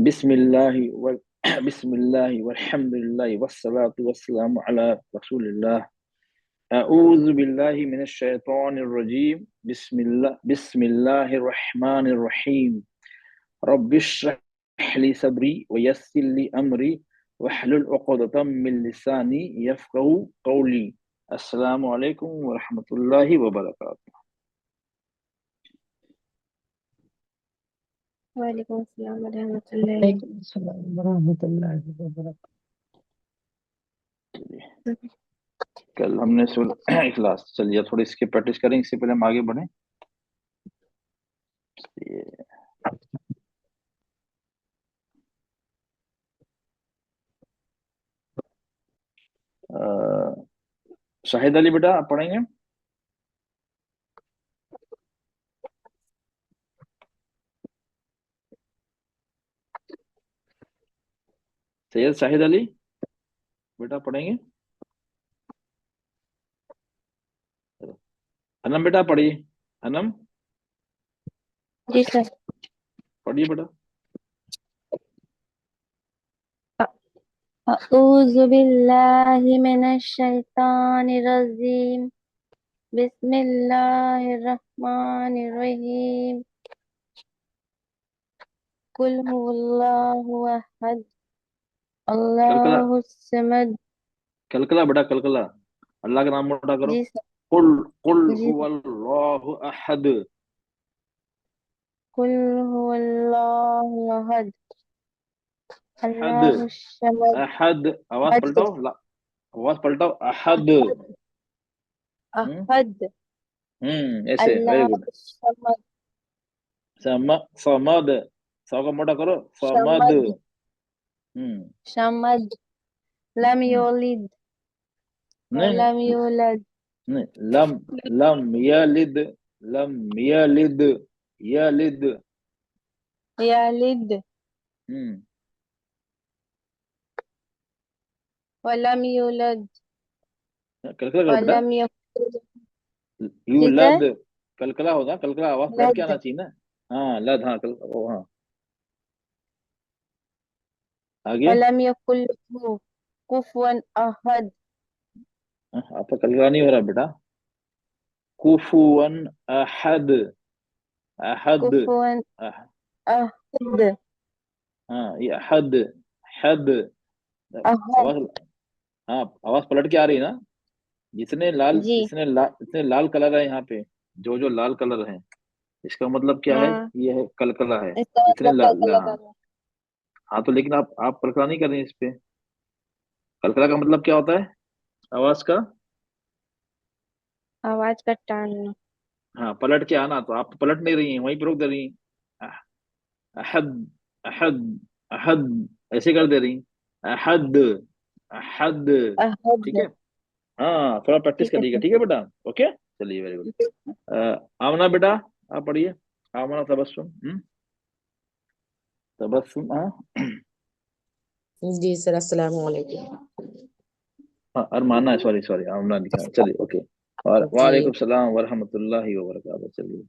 बिस्मिल्लाहि व बिस्मिल्लाहि वल्हम्दुलिल्लाहि वस्सलातु वस्सलामु अला रसूलिल्लाह। अऊज़ु बिल्लाहि मिनश शैतानिर रजीम। बिस्मिल्लाहिर रहमानिर रहीम। रब्बिश्रह ली सदरी व यस्सिर ली अमरी वहलुल उक़दतम मिन लिसानी यफ़क़हू क़ौली। अस्सलामु अलैकुम व रहमतुल्लाहि व बरकातुहू। वालेकुम अस्सलाम वरहमतुल्लाहि। वालेकुम अस्सलाम वरहमतुल्लाहि वबरकातुहू। कल हमने सूरह इखलास, चलिए थोड़ी इसकी प्रैक्टिस करेंगे, इससे पहले हम आगे बढ़े। ये शाहिद अली बेटा आप पढ़ेंगे? सैयद शाहिद अली बेटा पढ़ेंगे? अनम बेटा पढ़िए। अनम जी सर। पढ़िए बेटा। अऊज़ु बिल्लाहि मिनश शैतानिर रजीम। बिस्मिल्लाहिर रहमानिर रहीम। कुल हुवल्लाहु अहद कलकला अल्लाहुस समद। कलकला बेटा कलकला, अल्लाह का नाम मोटा करो। जी सर। कुल कुल जी सर। हुवल्लाहु अहद। कुल हुवल्लाहु अहद अहद अल्लाहुस समद। अहद, आवाज अहद पलटाओ आवाज पलटाओ। अहद। हम्म अहद ऐसे, वेरी गुड। अल्लाहुस समद। समद, सौ का मोटा करो। समद। समद हम्म समद लम हम्म यलिद नहीं वलम नहीं यूलद। नहीं, लम लम यलिद, लम यलिद, यलिद। यलिद हम्म वलम यूलद कलकला करो बेटा। वलम यकुल। जी यूलद, सर। कलकला होगा, कलकला आवाज पलट के लद आना चाहिए ना। हाँ लद, हाँ ओ हाँ। आगे। वलम यकुल कुफुवन अहद। आपका कलकला नहीं हो रहा बेटा। कुफुवन अहद, अहद। कुफुवन अह, अहद। हाँ ये अहद, हद। अहद। आवाज, हाँ आवाज पलट के आ रही है ना। जी। जितने लाल कलर है यहाँ पे, जो जो लाल कलर है, इसका मतलब क्या है? हाँ, ये है कलकला है। इसका जितने मतलब कलकला हाँ। करना। हाँ तो लेकिन आप कलकला नहीं कर रहे हैं इस पे। कलकला का मतलब क्या होता है? आवाज का, आवाज का टानना। हाँ पलट के आना, तो आप तो पलट नहीं रही हैं, वहीं पे रोक दे रही हैं। अहद, अहद, अहद, ऐसे कर दे रही हैं। अहद, अहद। ठीक अहद। है। हाँ थोड़ा प्रैक्टिस ठीक है करिएगा, सर। ठीक है बेटा। ओके चलिए, वेरी गुड। आमना बेटा आप पढ़िए। आमना तबस्सुम, तबस्सुम, हाँ। जी सर, अस्सलाम वालेकुम। हाँ अरमाना है, सॉरी सॉरी, आमना लिखा है। चलिए ओके। और जी। वालेकुम सलाम वरहमतुल्लाहि वबरकातुहू। चलिए।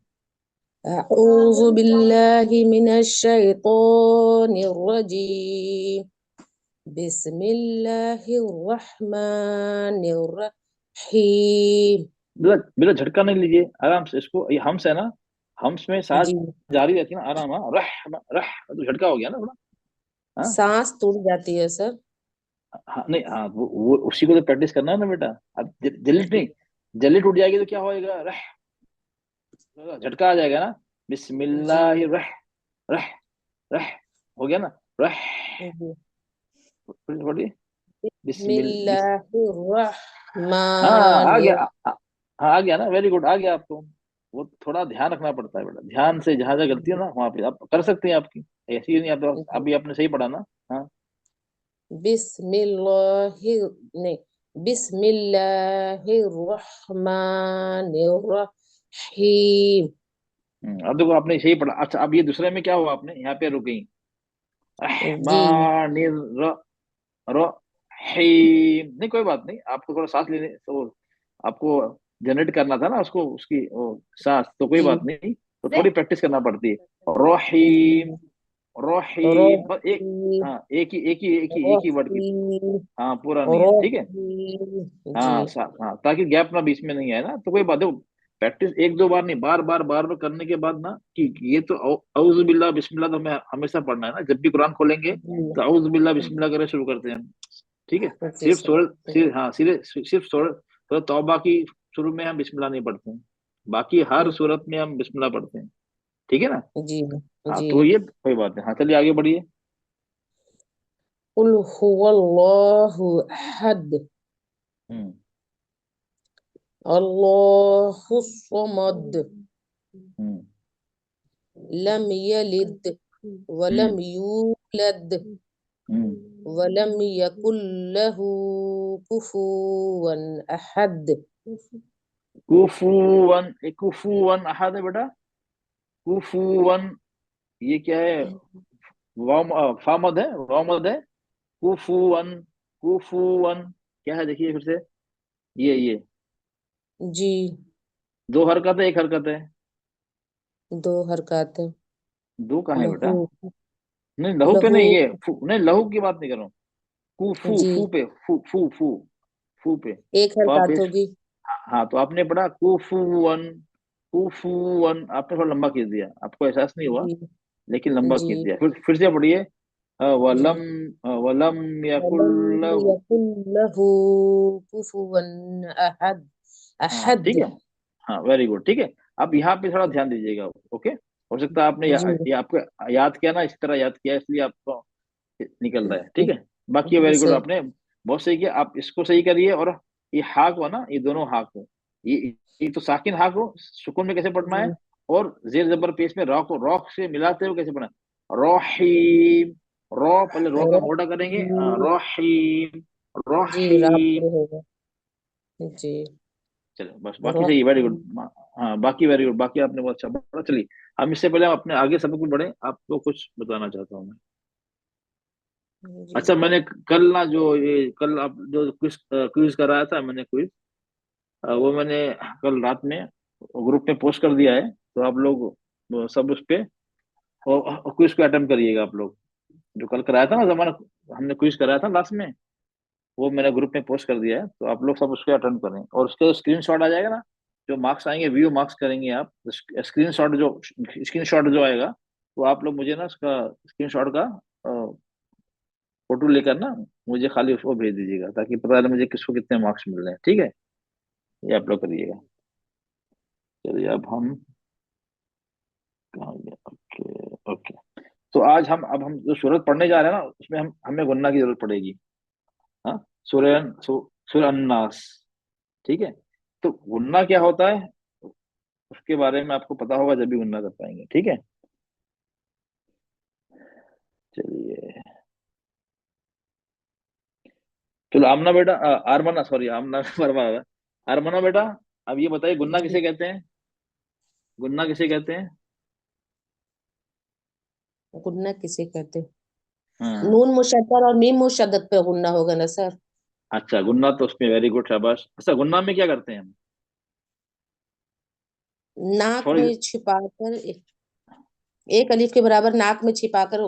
अऊज़ु बिल्लाहि मिनश शैतानिर रजीम। बिस्मिल्लाहिर रहमानिर रहीम। बिला बिला झटका नहीं लीजिए, आराम से इसको, ये हम्स है ना, हम्स में सांस जी, जारी रहती है ना, आराम। हाँ रह रह, तो झटका हो गया ना थोड़ा। हाँ सांस टूट जाती है सर। हाँ नहीं, हाँ वो उसी को तो प्रैक्टिस करना है ना बेटा। अब जल्दी नहीं, जल्दी टूट जाएगी तो क्या होएगा? रह, झटका आ जाएगा ना। जी बिस्मिल्लाह रह, रह, रह, हो गया ना। रह, जी। पढ़िए। बिस्मिल बिस्मिल्लाहिर हाँ आ गया, रहमानिर। हाँ आ गया ना, वेरी गुड, आ गया आपको। वो थोड़ा ध्यान रखना पड़ता है बेटा, ध्यान से जहां जहां गलती है ना वहां पे आप कर सकते हैं आपकी। ऐसी ही नहीं, आप अभी आपने सही पढ़ा ना। हाँ बिस्मिल्लाहिर, नहीं, बिस्मिल्लाहिर रहमानिर रहीम। अब देखो आपने सही पढ़ा। अच्छा अब ये दूसरे में क्या हुआ, आपने यहाँ पे रुक गई। जी रहमानिर रहीम, नहीं कोई बात नहीं, आपको थोड़ा सांस लेने तो आपको जनरेट करना था ना उसको, उसकी वो सांस, तो कोई जी बात नहीं, तो थोड़ी प्रैक्टिस करना पड़ती है। रहीम, जी रहीम, बस एक, रहीम, हाँ एक ही वर्ड की, रहीम, हाँ पूरा नहीं है, ठीक है। रहीम। जी हाँ, ताकि गैप ना बीच में नहीं आए ना, तो कोई बात देखो, प्रैक्टिस एक दो बार नहीं, बार बार करने के बाद ना, कि ये तो औज़ु बिल्लाह बिस्मिल्लाह तो हमें हमेशा पढ़ना है ना, जब भी कुरान खोलेंगे जी तो औज़ु बिल्लाह बिस्मिल्लाह करके शुरू करते हैं हम, ठीक है। जी सर। सिर्फ सूरत तौबा की शुरू में हम बिस्मिल्लाह नहीं पढ़ते हैं, बाकी हर सूरत में हम बिस्मिल्लाह पढ़ते हैं, ठीक है ना। जी हाँ जी। तो ये कोई बात नहीं, हाँ चलिए आगे बढ़िए। कुल हुवल्लाहु अहद, हम्म अल्लाहु समद, हम्म लम यलिद हम्म वलम यूलद हम्म वलम यकुल लहू कुफुवन अहद। कुफुवन अहद है बेटा, कुफुवन, ये क्या है, वाम फामद है, वामद है, कुफुवन, कुफुवन क्या है, देखिए फिर से, ये जी दो हरकत है, एक हरकत है, दो हरकत है। दो कहाँ है बेटा, लहू, नहीं लहू पे लहू। नहीं, ये नहीं लहू की बात नहीं कर रहा हूँ, कुफू जी फू पे, फू पे, एक फा पे, हरकत होगी। हाँ तो आपने पढ़ा कुफुवन, कुफुवन, आपने थोड़ा लंबा खींच दिया, आपको एहसास नहीं हुआ, जी लेकिन लंबा जी खींच दिया, फिर से पढ़िए, जी। वलम, वलम वलम यकुल्लहु, यकुल लहू कुफुवन अहद, हाँ ठीक अहद। है, हाँ वेरी गुड, ठीक है। अब यहाँ पे थोड़ा ध्यान दीजिएगा, ओके, हो सकता है आपने जी ये आपको याद किया ना, इस तरह याद किया इसलिए आपको निकल रहा है, ठीक है। बाकी जी वेरी गुड, सर। आपने बहुत सही किया, आप इसको सही करिए, और ये हाक हो ना, ये दोनों हाक हो, ये तो साकिन हाक हो, सुकून में कैसे पढ़ना है, जी और जेर जबर पेश में रॉ को रॉ से मिलाते हुए कैसे पढ़ना है, रहीम, रॉ पहले रॉ का मोटा करेंगे, रहीम। रहीम, जी रात रहीम, को होगा। जी चलो बस, बाकी सही, वेरी गुड। रहीम। हाँ बाकी वेरी गुड, बाकी आपने बहुत अच्छा पढ़ा, चलिए हम इससे पहले हम अपने आगे सबक में बढ़े, आपको कुछ बताना चाहता हूँ मैं। जी अच्छा, मैंने कल ना जो ये कल आप जो क्विज क्विज कराया था मैंने, क्विज वो मैंने कल रात में ग्रुप में पोस्ट कर दिया है, तो आप लोग वो सब उस पे क्विज को अटेम्प्ट करिएगा आप लोग, जो कल कराया था ना जमाना, हमने क्विज कराया था लास्ट में, वो मैंने ग्रुप में पोस्ट कर दिया है, तो आप लोग सब उसके अटेम्प्ट करें, और उसके स्क्रीनशॉट आ जाएगा ना, जो मार्क्स आएंगे व्यू मार्क्स करेंगे आप, स्क्रीनशॉट जो आएगा, तो आप लोग मुझे ना उसका स्क्रीनशॉट का फोटो लेकर ना मुझे खाली उसको भेज दीजिएगा, ताकि पता चले मुझे किसको कितने मार्क्स मिल रहे हैं, ठीक है, ये आप लोग करिएगा। चलिए अब हम कहाँ गए, ओके ओके, तो आज अब हम जो सूरत पढ़ने जा रहे हैं ना, उसमें हमें गुन्ना की जरूरत पड़ेगी, हाँ, सूरह अन्नास, ठीक है। तो गुन्ना क्या होता है, उसके बारे में आपको पता होगा जब भी गुन्ना कर पाएंगे, ठीक है। चलिए, चलो आमना बेटा, आरमना, सॉरी आमना बर्बाद, आरमना बेटा, अब ये बताइए गुन्ना जी। किसे कहते हैं, गुन्ना किसे कहते हैं। गुन्ना किसे कहते हैं? हाँ, नून मुशद्दद और मीम मुशद्दद पे गुन्ना होगा ना सर? अच्छा गुन्ना तो उसमें, वेरी गुड शाबाश, अच्छा गुन्ना में क्या करते हैं हम, नाक फॉर, में छिपाकर एक अलीफ के बराबर नाक में छिपाकर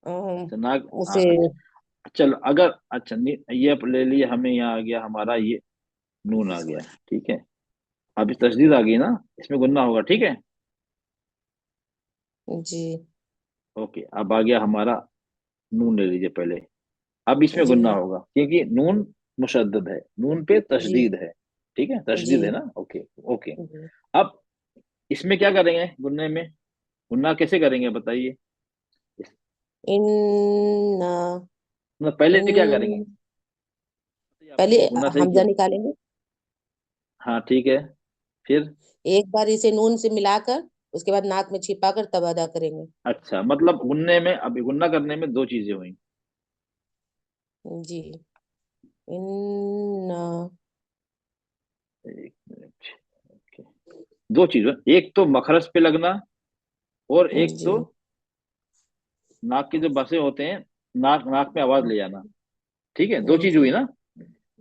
नाक, उसे। चलो अगर, अच्छा ये आप ले लिए, हमें यहाँ आ गया हमारा ये नून आ गया, ठीक है, अब इस तशदीद आ गई ना, इसमें गुन्ना होगा, ठीक है, जी ओके, अब आ गया हमारा नून, ले लीजिए पहले, अब इसमें जी गुन्ना होगा क्योंकि नून मुशद्दद है, नून पे जी तशदीद है, ठीक है, जी तशदीद है ना, ओके ओके। जी। अब इसमें क्या करेंगे गुन्ने में, गुन्ना कैसे करेंगे बताइए, इन्ना। मतलब पहले क्या करेंगे, इन। बताइए आप पहले लोग, गुन्ना सही हमजा किया, निकालेंगे। हाँ ठीक है, फिर, एक बार इसे नून से मिलाकर उसके बाद नाक में छिपाकर तब अदा करेंगे। अच्छा मतलब गुन्ने में, अभी गुन्ना करने में दो चीजें हुई, जी। इन्ना। एक मिनट, ओके, दो चीज, एक तो मखरज पे लगना, और एक जी तो नाक के जो बसे होते हैं, नाक नाक में आवाज ले जाना, ठीक है, दो चीज जी हुई ना।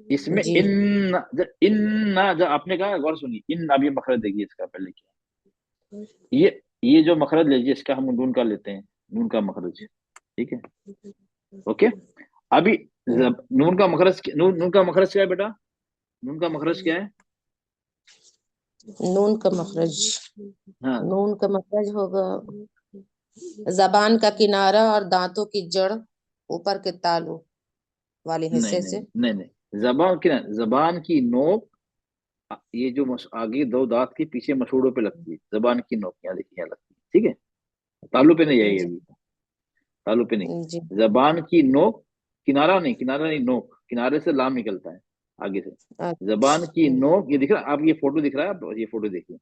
इसमें जी इन, जब आपने कहा गौर सुनिए, इन, अब ये मखरज देखिए इसका पहले क्या, ये जो मखरज लीजिए इसका हम ढूंढ कर लेते हैं, नून का मखरज, ठीक है। ओके, अभी नून का मखरज, नून का मखरज क्या है बेटा? नून का मखरज क्या है? नून का मखरज, हाँ, नून का मखरज होगा जबान का किनारा और दांतों की जड़ ऊपर के तालू वाले नहीं हिस्से नहीं से। नहीं नहीं, जबान की नोक, ये जो आगे दो दांत के पीछे मसूड़ों पे लगती है, जबान की नोक यहाँ देखिए, यहाँ लगती है, ठीक है। तालू पे नहीं है ये जी भी, तालू पे नहीं। जी। जबान की नोक, किनारा नहीं, किनारा नहीं, नोक, किनारे से लाम निकलता है आगे से। जबान की अच्छा नोक, ये दिख रहा है आप, ये फोटो दिख रहा है आप, ये फोटो देखिए।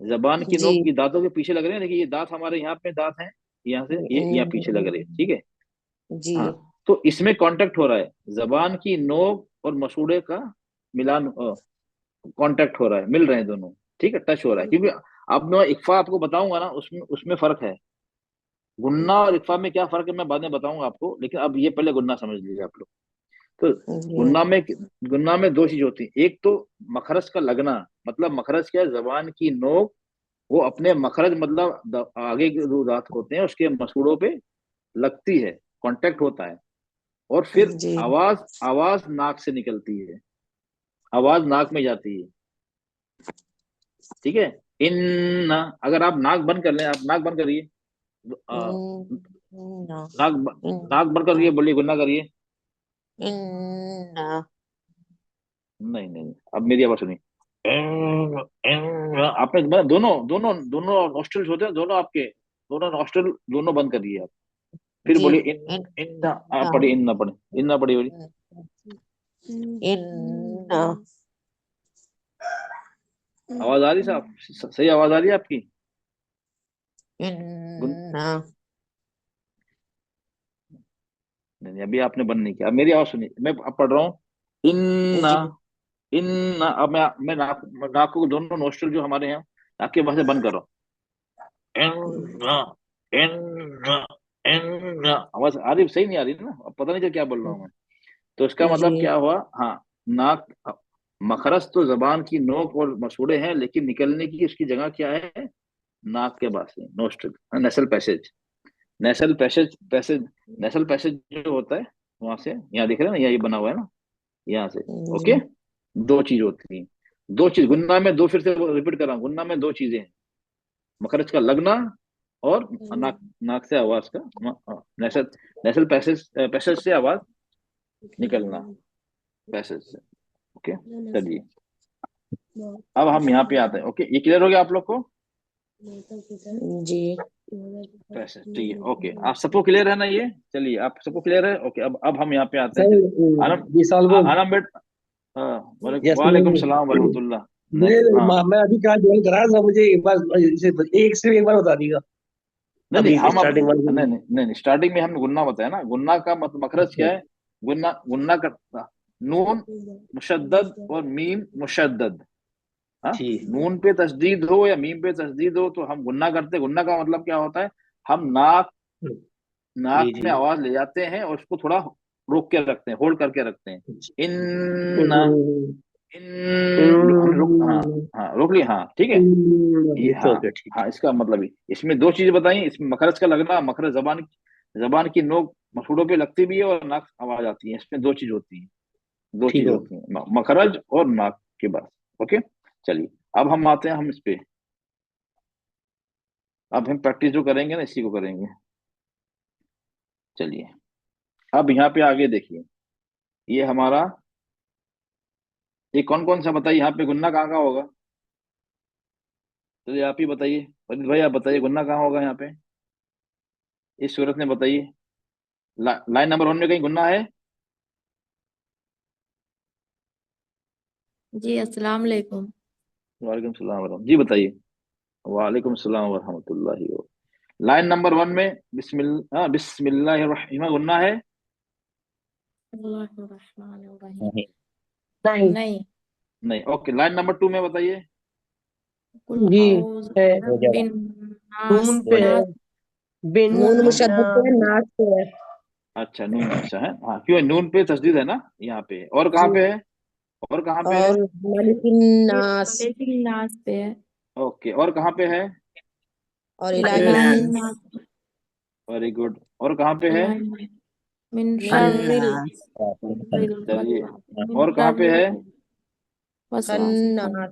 जबान की जी। नोक ये दांतों के पीछे लग रहे हैं, देखिए ये दांत हमारे यहाँ पे दांत हैं, यहाँ से ये यहाँ पीछे लग रहे हैं, ठीक है। जी हाँ, तो इसमें कांटेक्ट हो रहा है, जबान की नोक और मसूड़े का मिलान, कांटेक्ट हो रहा है, मिल रहे हैं दोनों, ठीक है, टच हो रहा है। क्योंकि अब मैं इक्फा आपको बताऊंगा ना, उसमें उसमें फर्क है। गुन्ना और इक्फा में क्या फर्क है मैं बाद में बताऊंगा आपको, लेकिन अब ये पहले गुन्ना समझ लीजिए आप लोग। तो जी। गुन्ना में दो चीज होती है। एक तो मखरज का लगना, मतलब मखरज क्या है, जबान की नोक वो अपने मखरज, मतलब आगे के जो दांत होते हैं उसके मसूड़ों पे लगती है, कांटेक्ट होता है, और फिर जी आवाज आवाज नाक से निकलती है, आवाज नाक में जाती है, ठीक है। इन, अगर आप नाक बंद कर लें, आप नाक बंद करिए, ना नाक बंद करके बोलिए, गुन्ना करिए। इन्ना। नहीं नहीं, अब मेरी आवाज सुनिए। आपने मतलब दोनों दोनों दोनों नॉस्ट्रल्स होते हैं, दोनों आपके दोनों नॉस्ट्रल दोनों बंद करिए आप। फिर जी। बोलिए इन, इन आप पढ़िए, इन ना पढ़े, इन ना पढ़िए, बोलिए। इन्ना। आवाज आ रही साहब, सही आवाज आ रही है आपकी? गुन- इन्ना। नहीं नहीं, अभी आपने बंद नहीं किया, अब मेरी आवाज सुनिए, मैं अब पढ़ रहा हूँ। इन, जी इन, अब मैं नाक को, दोनों नोस्ट्रल जो हमारे हैं, नाक के वहां से बंद कर रहा हूँ। इन, इन, इन, आवाज आ रही, सही नहीं आ रही ना, अब पता नहीं चल क्या बोल रहा हूँ मैं। तो इसका जी। मतलब क्या हुआ? हाँ, नाक, मखरस तो जबान की नोक और मसूड़े हैं, लेकिन निकलने की उसकी जगह क्या है? नाक के पास है, nostril, nasal passage. Nasal passage nasal passage जो होता है, वहां से, यहाँ दिख रहे हैं ना, यहाँ ये बना हुआ है ना, यहाँ से। ओके, जी दो चीज होती है, दो चीज गुन्ना में, दो, फिर से रिपीट कर रहा हूँ, गुन्ना में दो चीजें हैं, मखरज का लगना और नाक, नाक से आवाज का, नेसल नेसल पैसेज, पैसेज से आवाज निकलना, पैसेज से। ओके, चलिए, अब हम यहाँ पे आते हैं। ओके, ये क्लियर हो गया आप लोग को? जी। पैसेज, ठीक है, ओके, आप सबको क्लियर है ना ये? चलिए, आप सबको क्लियर है, ओके। अब हम यहाँ पे आते हैं, सर चलिए। आनम, ये साल को आनम बेट, हाँ, यस वालेकुम सलाम वरहमतुल्लाह। मुझे हाँ, मैं अभी कहाँ ज्वाइन करा था मुझे एक बार एक से एक बार बता दीजिएगा नहीं नहीं, अभी हम अब, स्टार्टिंग वाले नहीं नहीं नहीं नहीं, स्टार्टिंग में हमने गुन्ना बताया ना, गुन्ना का मतलब मखरज क्या है? गुन्ना, गुन्ना का नून मुशद्दद और मीम मुशद्दद। हाँ, ठीक नून पे तशदीद हो या मीम पे तशदीद हो तो हम गुन्ना करते हैं। गुन्ना का मतलब क्या होता है? हम नाक, जी नाक जी में आवाज ले जाते हैं और उसको थोड़ा रोक के रखते हैं, होल्ड करके रखते हैं। इन, इन, हमने रोक, हाँ, हाँ रोक लिया, हाँ ठीक है। ये, ओके हाँ, ओके ठीक हाँ, इसका मतलब ही, इसमें दो चीजें बताई, इसमें मखरज का लगना, मखरज जबान की नोक मसूड़ों पे लगती भी है और नाक आवाज आती है, इसमें दो चीज होती है, दो ठीक चीज हो होती है, मखरज और नाक के बाद। ओके, चलिए, अब हम आते हैं, हम इस पे, अब हम प्रैक्टिस जो करेंगे ना, इसी को करेंगे। चलिए, अब यहाँ पे आगे देखिए, ये हमारा, ये कौन कौन सा बताइए, यहाँ पे गुन्ना कहाँ का होगा? चलिए, आप ही बताइए, फरीद भाई आप बताइए, गुन्ना कहाँ होगा यहाँ पे, इस सूरत में बताइए। लाइन नंबर 1 में कहीं गुन्ना है? जी अस्सलाम वालेकुम। वालेकुम सलाम वरहमतुल्लाह, जी बताइए। वालेकुम सलाम वरहमतुल्लाहि व, लाइन नंबर 1 में बिस्मिल्लाहिर्रहमानिर्रहीम गुन्ना है? अल्लाहुर्रहमानिर्रहीम। नहीं नहीं नहीं। नहीं, ओके, लाइन नंबर 2 में बताइए। कुल जी औज़ है हो जाएगा बिरब्बिन नास। नून पे हो है जाएगा। नास। बिन नून नून, मुशद्दद पे है, नाक पे है। अच्छा, नून, अच्छा है, हाँ, क्यों नून पे तस्दीद है ना यहाँ पे, और कहाँ जी। पे है? और कहाँ पे है? और मालिकिन ये नास मलेकिन नास पे है। ओके, और कहाँ पे है? और इलाहिन इलाहिन नास। Very good. और कहाँ पे है? मिन मिन शर्रिल शर्रिल वेरी गुड चलिए, मिन और कहाँ पे शर्रिल है? वसवासिल खन्नास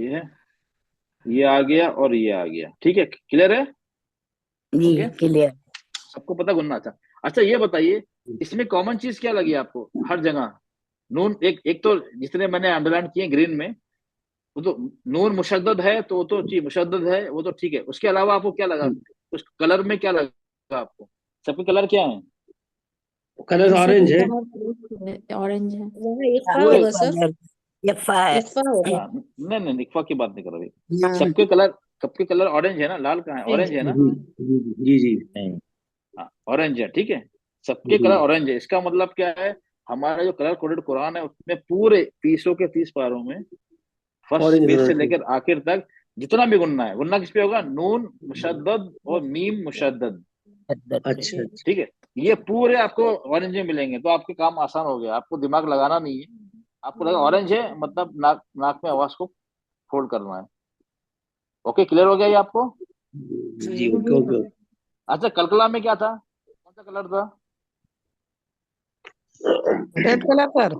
ये है, ये आ गया और ये आ गया, ठीक है, क्लियर है? जी ओके, क्लियर। सबको पता गुनना। अच्छा, अच्छा ये बताइए, इसमें कॉमन चीज क्या लगी आपको हर जगह? नून, एक एक तो जितने मैंने अंडरलाइन किए ग्रीन में, वो तो नून मुशद्दद है, तो वो तो जी मुशद्दद है, वो तो ठीक है। उसके अलावा आपको क्या लगा? उस कलर में क्या लगा आपको? सबके कलर क्या है? कलर ऑरेंज है। ऑरेंज है। वहाँ इक्फा पूरे, होगा सर, यफा है। इक्फा होगा। हाँ, नहीं नहीं, इक्फा की बात नहीं कर रही। हाँ, सबके कलर, सबके कलर ऑरेंज है ना? लाल कहाँ है? ऑरेंज है ना? जी जी जी जी। हाँ, ऑरेंज है, ठीक है। सबके कलर जी ऑरेंज है, इसका मतलब क्या है? हमारा जो कलर कोडेड कुरान है उसमें पूरे 30 के 30 पारों में फर्स्ट ऑरेंज पेज कलर से से। लेकर आखिर तक जितना भी गुनना है, गुनना किस पे होगा? नून मुशद्दद और मीम मुशद्दद, शद्दत से। अच्छा अच्छा। ठीक है। ये पूरे आपको ऑरेंज में मिलेंगे, तो आपके काम आसान हो गया, आपको दिमाग लगाना नहीं है। आपको लगा ऑरेंज है मतलब नाक, नाक में आवाज को फोल्ड करना है। ओके, क्लियर हो गया ये आपको? जी ओके ओके। अच्छा, कलकला में क्या था? कौन सा कलर था? रेड कलर पर।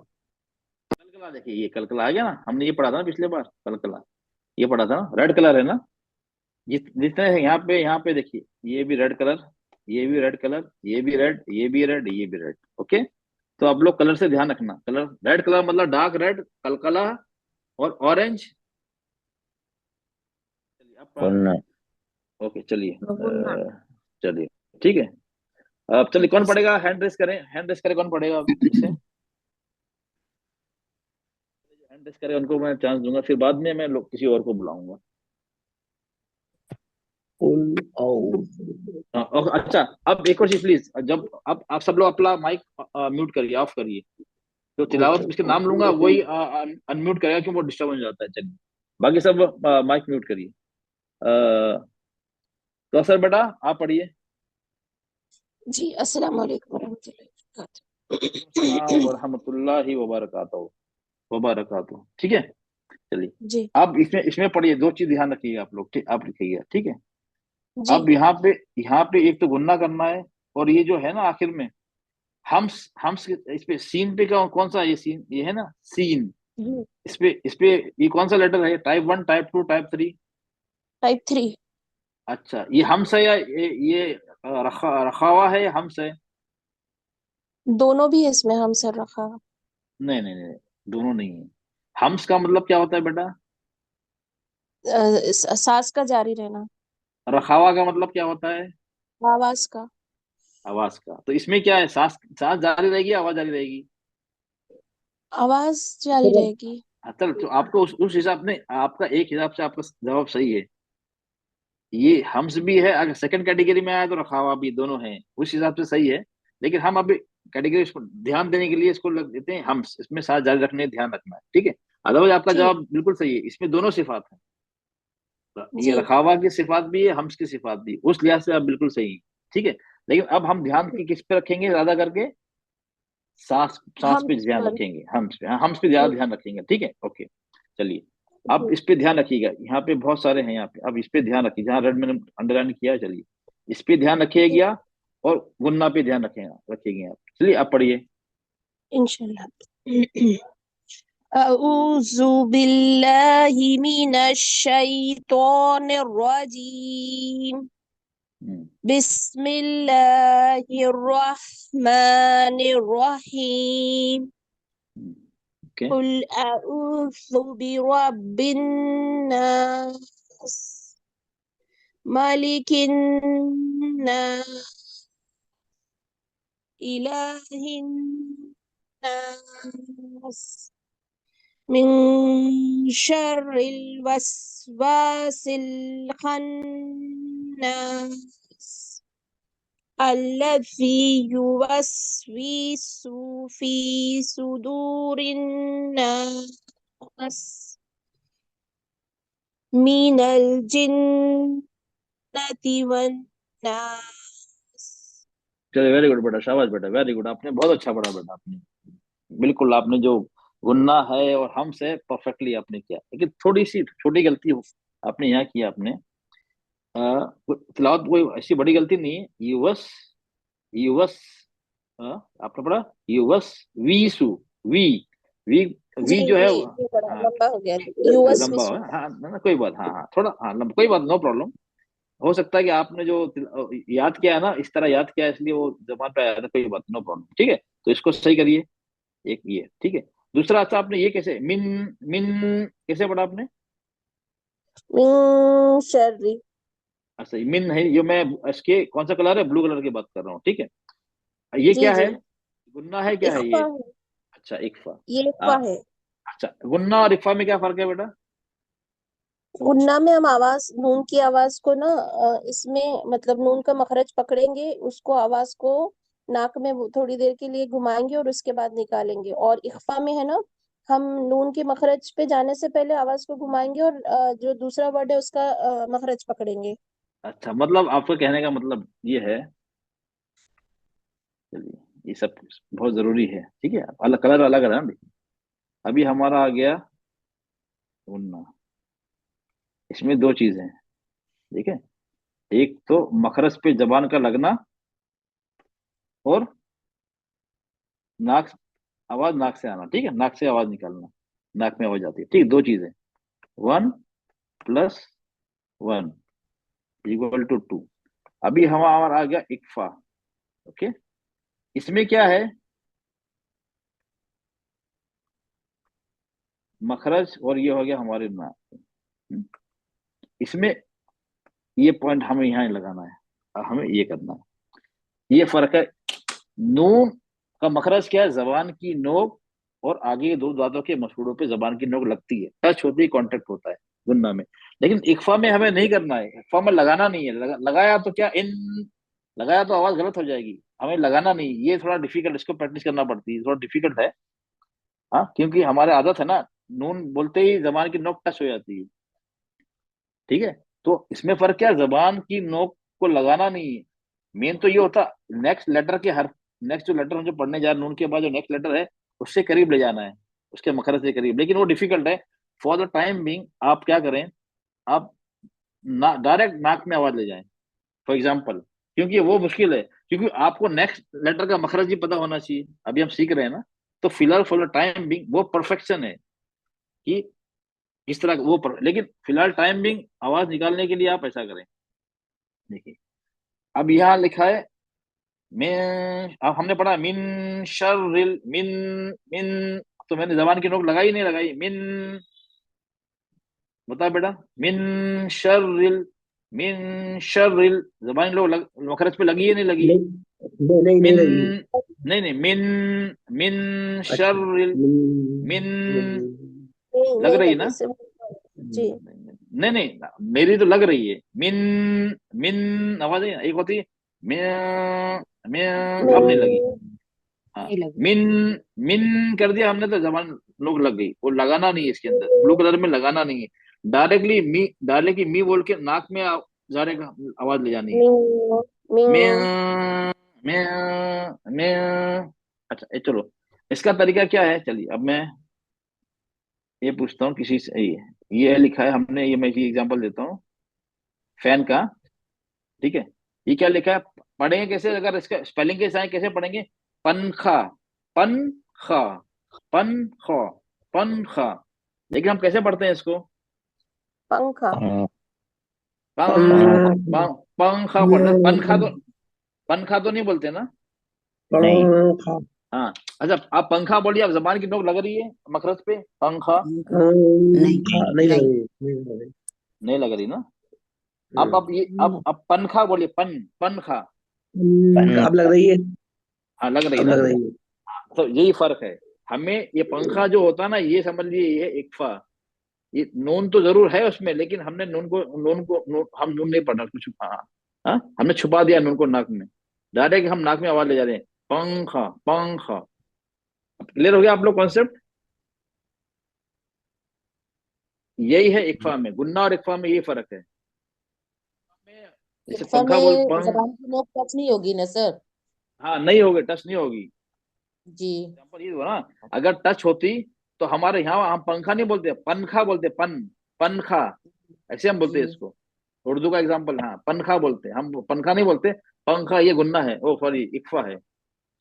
कलकला, देखिए ये कलकला आ गया ना, हमने ये पढ़ा था ना पिछले बार, कलकला ये पढ़ा था ना, रेड कलर है ना? जितने हैं यहाँ पे देखिए, ये भी रेड कलर, ये भी रेड कलर, ये भी रेड, ये भी रेड, ये भी रेड। ओके, तो आप लोग कलर से ध्यान रखना, कलर रेड कलर मतलब डार्क रेड, कलकला और ऑरेंज। चलिए गुन्ना। ओके, चलिए गुन्ना चलिए, ठीक है। अब चलिए, कौन पढ़ेगा? हैंड रेस करें, हैंड रेस करें, कौन पढ़ेगा अभी इसे? हैंड रेस करें, उनको मैं चांस दूंगा, फिर बाद में मैं लोग किसी और को बुलाऊंगा। कुल औ। अच्छा, अब एक और चीज प्लीज, जब अब आप सब लोग अपना माइक म्यूट करिए, ऑफ करिए। जो तिलावत ओके इसके नाम लूंगा वही अनम्यूट करेगा, क्यों? वो डिस्टर्ब हो जाता है। चलिए, बाकी सब माइक म्यूट करिए। तो सर बेटा, आप पढ़िए। जी अस्सलाम वालेकुम रहमतुल्लाहि अस्सलाम वबरकातुहू। वरहमतुल्लाहि वबरकातुहू, वबरकातुहू, ठीक है। चलिए, जी अब इसमें इसमें पढ़िए, दो चीज ध्यान रखिएगा आप लोग, ठीक? आप लिखिएगा, ठीक है। जी अब यहाँ पे एक तो गुन्ना करना है, और ये जो है ना आखिर में, हम्स इस पे सीन पे कौन सा? ये सीन, ये है ना सीन, जी। इस पे ये कौन सा लेटर है? Type 1, type 2, type 3? टाइप 3। अच्छा, ये हम्स है या ये रखावा है या हम्स है? दोनों भी है इसमें हम सर रखा। नहीं नहीं नहीं, दोनों नहीं है। हम्स का मतलब क्या होता है बेटा? सांस का जारी रहना, रखावा का मतलब क्या होता है? आवाज का। आवाज का। तो इसमें क्या है? सांस, सांस जारी रहेगी, आवाज जारी रहेगी? आवाज जारी रहेगी। हाँ, चल, तो आपको उस हिसाब में, आपका एक हिसाब से आपका जवाब सही है। ये हम्स भी है, अगर सेकंड कैटेगरी में आया तो रखावा भी, दोनों हैं, उस हिसाब से सही है। लेकिन हम अभी कैटेगरी, इसको ध्यान देने के लिए इसको लग देते हैं हम्स, इसमें सांस जारी रखने ध्यान रखना है, ठीक है। अदरवाइज आपका ठीक। जवाब बिल्कुल सही है, इसमें दोनों सिफात है। ये जी रखावा की सिफात भी है, हम्स की सिफात भी, उस लिहाज से आप बिल्कुल सही है, ठीक है। लेकिन अब हम ध्यान किस पे रखेंगे ज्यादा करके? सांस, सांस हम पे ध्यान पर। रखेंगे, हम्स पे, हाँ, हम्स पे ज्यादा ध्यान रखेंगे, ठीक है, ओके। चलिए, अब जी इस पे ध्यान रखिएगा, यहाँ पे बहुत सारे हैं यहाँ पे, अब इस पे ध्यान रखिए, जहाँ रेड मैंने अंडरलाइन किया है। चलिए, इस पे ध्यान रखिएगा, और गुन्ना पे ध्यान रखेगा, रखिएगा आप। चलिए, आप पढ़िए। इंशाल्लाह। अऊज़ु बिल्लाहि मिनश शैतानिर रजीम। हम्म, बिस्मिल्लाहिर रहमानिर रहीम। ओके। कुल अऊज़ु बिरब्बिन नास, मालिकिन नास, इलाहिन नास, मिन शर्रिल वस्वासिल खन्नास, अल्लज़ी युवस्विसु फी सुदूरिन नास, मिनल जिन्नति वन नास। चलिए, वेरी गुड बेटा, शाबाश बेटा, वेरी गुड, आपने बहुत अच्छा पढ़ा बेटा, आपने बिल्कुल, आपने जो गुन्ना है और हम से परफेक्टली आपने किया, लेकिन थोड़ी सी छोटी गलती आपने यहाँ किया। आपने तिलावत कोई ऐसी बड़ी गलती नहीं है। युवस, युवस, आपने पढ़ा युवस, वीसु, वी वी जी वी जो है ये बड़ा हाँ, लंबा हो गया। यूएस लंबा हो, विश्व। हाँ ना, कोई बात, हाँ हाँ थोड़ा, हाँ लंबा, कोई बात, नो प्रॉब्लम। हो सकता है कि आपने जो याद किया है ना, इस तरह याद किया है, इसलिए वो जबान पे आया था, कोई बात, नो प्रॉब्लम, ठीक है। तो इसको सही करिए, एक ये, ठीक है। दूसरा, अच्छा आपने ये कैसे मिन, मिन कैसे पढ़ा आपने? मिन शर्री। अच्छा ये मिन है, ये मैं इसके कौन सा कलर है, ब्लू कलर की बात कर रहा हूँ, ठीक है। ये जी क्या जी। है? गुन्ना है, क्या है इख्फा ये? है। अच्छा इकफा। ये इख्फा हाँ, है। अच्छा गुन्ना और इकफा में क्या फर्क है बेटा? गुन्ना में हम आवाज, नून की आवाज को ना इसमें मतलब नून का मखरज पकड़ेंगे, उसको आवाज को नाक में वो थोड़ी देर के लिए घुमाएंगे और उसके बाद निकालेंगे। और इख्फा में है ना, हम नून के मखरज पे जाने से पहले आवाज को घुमाएंगे और जो दूसरा वर्ड है उसका मखरज पकड़ेंगे। अच्छा, मतलब आपका कहने का मतलब ये है, चलिए ये सब बहुत जरूरी है, ठीक है। अलग कलर अलग है ना, देखिए अभी हमारा आ गया गुन्ना। इसमें दो चीजें हैं, ठीक है। एक तो मखरज पे जबान का लगना, और नाक, आवाज नाक से आना, ठीक है, नाक से आवाज निकालना, नाक में आवाज आती है, ठीक, दो चीजें। 1 + 1 = 2। अभी हमारा आ गया इक्फा, ओके। इसमें क्या है, मखरज, और ये हो गया हमारे नाक। हम्म, इसमें ये पॉइंट हमें यहाँ लगाना है, और हमें ये करना है, ये फर्क है। नून का मखरज क्या है, जबान की नोक और आगे के दो दांतों के मसूड़ों पे जबान की नोक लगती है, टच होती है, कांटेक्ट होता है गुन्ना में। लेकिन इक्फा में हमें नहीं करना है, इक्फा में लगाना नहीं है। लगाया तो क्या, इन लगाया तो आवाज गलत हो जाएगी, हमें लगाना नहीं। ये थोड़ा डिफिकल्ट, इसको प्रैक्टिस करना पड़ती है, थोड़ा डिफिकल्ट है। हाँ, क्योंकि हमारे आदत है ना, नून बोलते ही जबान की नोक टच हो जाती है, ठीक है। तो इसमें फर्क क्या है, जबान की नोक को लगाना नहीं है। मेन तो ये होता, नेक्स्ट लेटर के हर, नेक्स्ट जो लेटर हम जो पढ़ने जा रहे हैं नून के बाद जो नेक्स्ट लेटर है, उससे करीब ले जाना है, उसके मखरज से करीब, लेकिन वो डिफिकल्ट है। फॉर द टाइम बीइंग आप क्या करें, आप डायरेक्ट नाक में आवाज ले जाएं, फॉर एग्जाम्पल, क्योंकि वो मुश्किल है, क्योंकि आपको नेक्स्ट लेटर का मखरज भी पता होना चाहिए, अभी हम सीख रहे हैं ना। तो फिलहाल फॉर द टाइम बीइंग वो परफेक्शन है कि इस तरह लेकिन फिलहाल टाइम बिंग आवाज निकालने के लिए आप ऐसा करें, देखिए। अब यहाँ लिखा है मिन, अब हमने पढ़ा मिन शर्रिल, मिन, मिन, तो मैंने जबान की नोक लगाई नहीं लगाई, मिन, बता बेटा, मिन शर्रिल, मिन शर्रिल, जबान लोग मखरज पे लगी है नहीं लगी? नहीं नहीं नहीं मिन, लगी। नहीं नहीं, मिन, मिन अच्छा। शर्रिल, मिन, नहीं लग नहीं रही लगी ना? सिर्फ। जी। नहीं नहीं, मेरी तो लग रही है मिन, मिन आवाज है, एक होती है मिन, मिन, अब नहीं लगी। मिन। हाँ, नहीं लगी। मिन, मिन कर दिया हमने तो जबान लोग लग गई, वो लगाना नहीं है इसके अंदर, ब्लू कलर में लगाना नहीं है। डायरेक्टली मी, डायरेक्टली मी बोल के नाक में जाने का आवाज ले जानी है, मिन। मिन। मैं, मैं, अच्छा चलो, इसका तरीका क्या है, चलिए अब मैं ये पूछता हूँ किसी से, ये लिखा है हमने, ये मैं एग्जांपल देता हूँ फैन का, ठीक है। ये क्या लिखा है, पढ़ेंगे कैसे, अगर इसका स्पेलिंग के साथ कैसे पढ़ेंगे, पंखा, पंखा, पंखा, पंखा, लेकिन हम कैसे पढ़ते हैं इसको, पंखा। पंखा पढ़ते हैं, पंखा तो नहीं बोलते ना? नहीं। पंखा। हाँ, अच्छा आप पंखा बोलिए, आप जबान की नोक लग रही है मखरज पे, पंखा नहीं। पंखा नहीं लग रही, नहीं लग रही। नहीं लग रही ना? हम्म, अब ये, अब पंखा बोलिए, पंखा, अब लग रही है। हाँ लग रही अब ना? लग रही है। तो यही फर्क है, हमें ये पंखा जो होता है ना, ये समझ लीजिए ये है इक्फा। ये नून तो जरूर है उसमें, लेकिन हमने हम नून नहीं पढ़ा कुछ, हाँ हाँ, हमने छुपा दिया नून को नाक में, डायरेक्ट हम नाक में आवाज ले जा रहे हैं, पंखा, पंखा। क्लियर हो गया आप लोग कॉन्सेप्ट? यही है इक्फा में, गुन्ना और इक्फा में यही फर्क है। जैसे इक्फा पंखा बोल, में जबान की नोक टच नहीं होगी ना सर? हाँ नहीं होगी, टच नहीं होगी। जी। एग्जाम्पल ये हुआ ना, अगर टच होती तो हमारे यहाँ हम पंखा नहीं बोलते, पंखा बोलते, पंखा, ऐसे हम बोलते हैं इसको। उर्दू का एग्जाम्पल, हाँ पंखा बोलते हैं हम, पंखा नहीं बोलते। पंखा ये गुन्ना है, ओ सॉरी इक्फा है।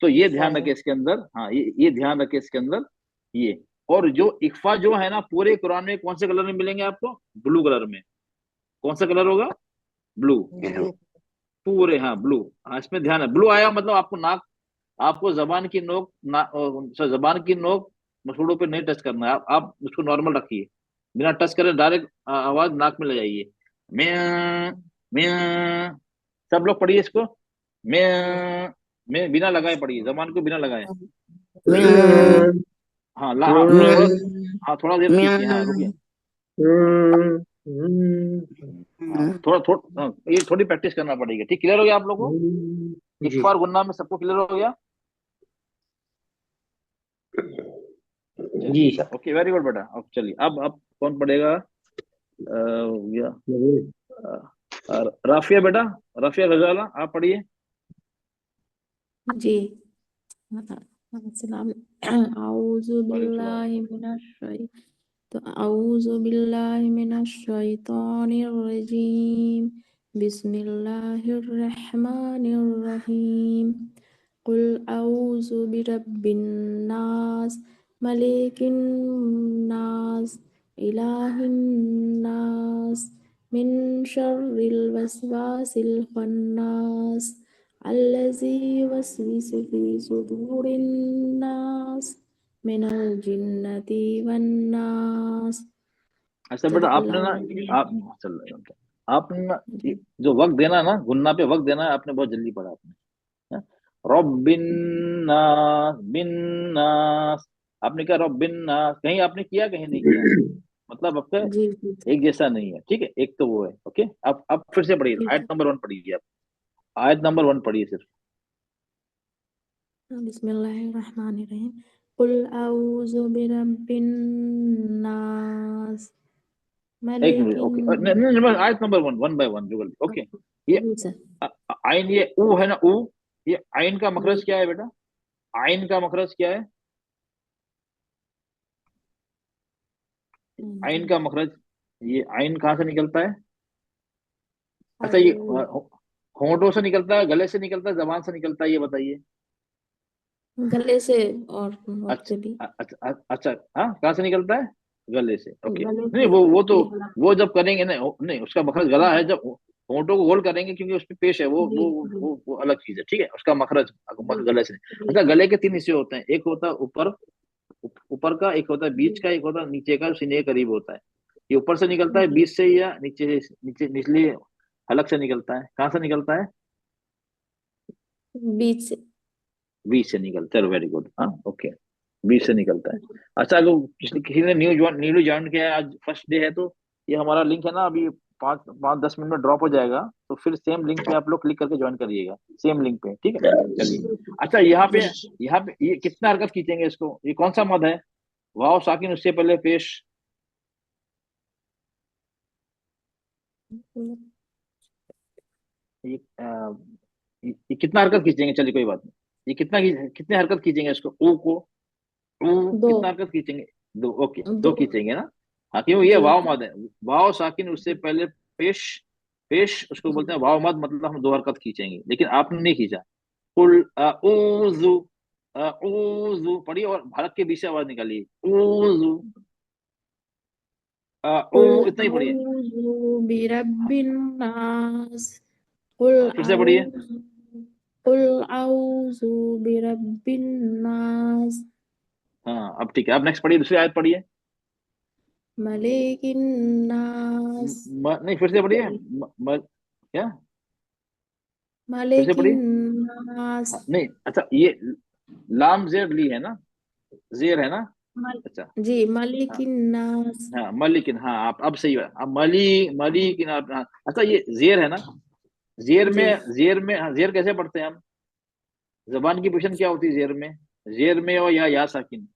तो ये ध्यान रखे इसके अंदर, हाँ ये ध्यान रखे इसके अंदर ये। और जो इक्फा जो है ना, पूरे कुरान में कौन से कलर में मिलेंगे आपको? ब्लू कलर में। कौन सा कलर होगा? ब्लू। पूरे, हाँ ब्लू। हाँ इसमें ध्यान है, ब्लू आया मतलब आपको नाक, आपको जबान की नोक जबान की नोक मसूड़ों पे नहीं टच करना है। आप उसको नॉर्मल रखिए, बिना टच करे डायरेक्ट आवाज नाक में ले जाइए। मैं मैं सब लोग पढ़िए इसको। मैं बिना लगाए पढ़िए, जबान को बिना लगाए। हाँ हाँ थोड़ा, हाँ थोड़ा देर खींचिए, हाँ रुकिए। हाँ थोड़ा थोड़ा, ये थोड़ी प्रैक्टिस करना पड़ेगी। ठीक, क्लियर हो गया आप लोगों को? जी इकफार गुन्ना में सबको क्लियर हो गया? जी ओके वेरी गुड बेटा। अब चलिए, अब कौन पढ़ेगा? या राफिया बेटा, राफिया गजाला आप पढ़िए। जी। अस्सलाम आऊज़ु बिल्लाहि मिनश शै- तो आऊज़ु बिल्लाहि मिनश शैतानिर रजीम बिस्मिल्लाहिर रहमानिर रहीम कुल आऊज़ु बिरब्बिन नास मलिकिन नास इलाहिन नास मिन शर्रिल वसवासिल खन्नास अल्लज़ी युवस्विसु फी सुदूरिन नास मिनल जिन्नति वन्नास। अच्छा बेटा आपने ना, आप चल आपने ना जो वक्त देना है ना, गुन्ना पे वक्त देना है, आपने बहुत जल्दी पढ़ा आपने। रब्बिन्नास बिन्नास, आपने कहा रब्बिन्नास, कहीं आपने किया कहीं नहीं किया, मतलब आपका जी जी एक जैसा नहीं है। ठीक है, एक तो वो है। ओके, अब फिर से पढ़िए, ठीक आयत नंबर 1 पढ़िए आप। आयत नंबर 1 पढ़िए सिर्फ। है। बिस्मिल्लाहिर्रहमानिर्रहीम कुल आऊज़ु बिरब्बिन नास एक मिनट, मलिकिन। ओके नहीं नहीं नहीं, आयत नंबर 1, 1 बाय 1 जुगल। ओके, ये जी सर। आइन, ये ऊ है ना, ऊ, ये आइन का मखरज क्या है बेटा? आइन का मखरज क्या है? आइन का मखरज, ये आइन कहाँ से निकलता है? अच्छा ये होंठों से निकलता है, गले से निकलता है, जबान से निकलता है, ये बताइए। गले से और होठ से भी। अच्छा अच्छा, हाँ कहाँ से निकलता है? गले से। ओके, गले नहीं से वो तो, जी वो जब करेंगे ना, नहीं उसका मखरज गला है, जब होंठों को होल्ड करेंगे क्योंकि उसमें पेश है, जी जी वो अलग चीज है। ठीक है, उसका मखरज जी गले से। जी अच्छा, गले के 3 हिस्से होते हैं, एक होता है ऊपर, ऊपर का, एक होता है बीच जी का, एक होता है नीचे का, सीने के करीब होता है। ये ऊपर से निकलता है जी बीच से, या नीचे से, नीचे निचले हलक से निकलता है? कहाँ से निकलता है? बीच से। बीच से निकलता है, वेरी गुड, हाँ ओके, बीच से निकलता है। अच्छा, अगर किसी ने न्यू ज्वाइन किया है, आज फर्स्ट डे है, तो ये हमारा लिंक है ना, अभी 5-10 मिनट में ड्रॉप हो जाएगा, तो फिर सेम लिंक पे आप लोग क्लिक करके ज्वाइन करिएगा, सेम लिंक पे। ठीक है, चलिए। अच्छा, यहाँ पे ये कितना हरकत खींचेंगे इसको? ये कौन सा मद है? वाव साकिन उससे पहले पेश। ये, ये कितना हरकत खींचेंगे? चलिए कोई बात नहीं, ये कितने हरकत खींचेंगे इसको, ऊ को? ऊ दो कितना हरकत खींचेंगे? 2, ओके, दो 2 खींचेंगे ना। हाँ क्यों, ये जी वाव मद है, वाव साकिन उससे पहले पेश। पेश उसको बोलते हैं वाव मद, मतलब हम 2 हरकत खींचेंगे, लेकिन आपने नहीं खींचा। कुल अऊजु, अऊजु पढ़िए, और भारत के बीच से आवाज निकालिए, ऊजु, कुल इतना ही पढ़िए। आऊज़ु बिरब्बिन नास कुल फिर से पढ़िए। आऊज़ु कुल आऊज़ु बिरब्बिन नास हाँ अब ठीक है, अब नेक्स्ट पढ़िए, दूसरी आयत पढ़िए। मलिकिन नास नहीं फिर से पढ़िए, क्या? फिर से मलिकिन पढ़िए। नास हाँ, नहीं अच्छा, ये लाम जेर ली है ना, जेर है ना। मल, अच्छा, जी हाँ मलिकिन नास हाँ मलिकिन, हाँ आप अब सही है, अब मलिकिन आप, हाँ। अच्छा ये जेर है ना, जेर जी में, हाँ, जेर कैसे पढ़ते हैं हम? जबान की पोजीशन क्या होती है जेर में? जेर में हो या साकिन,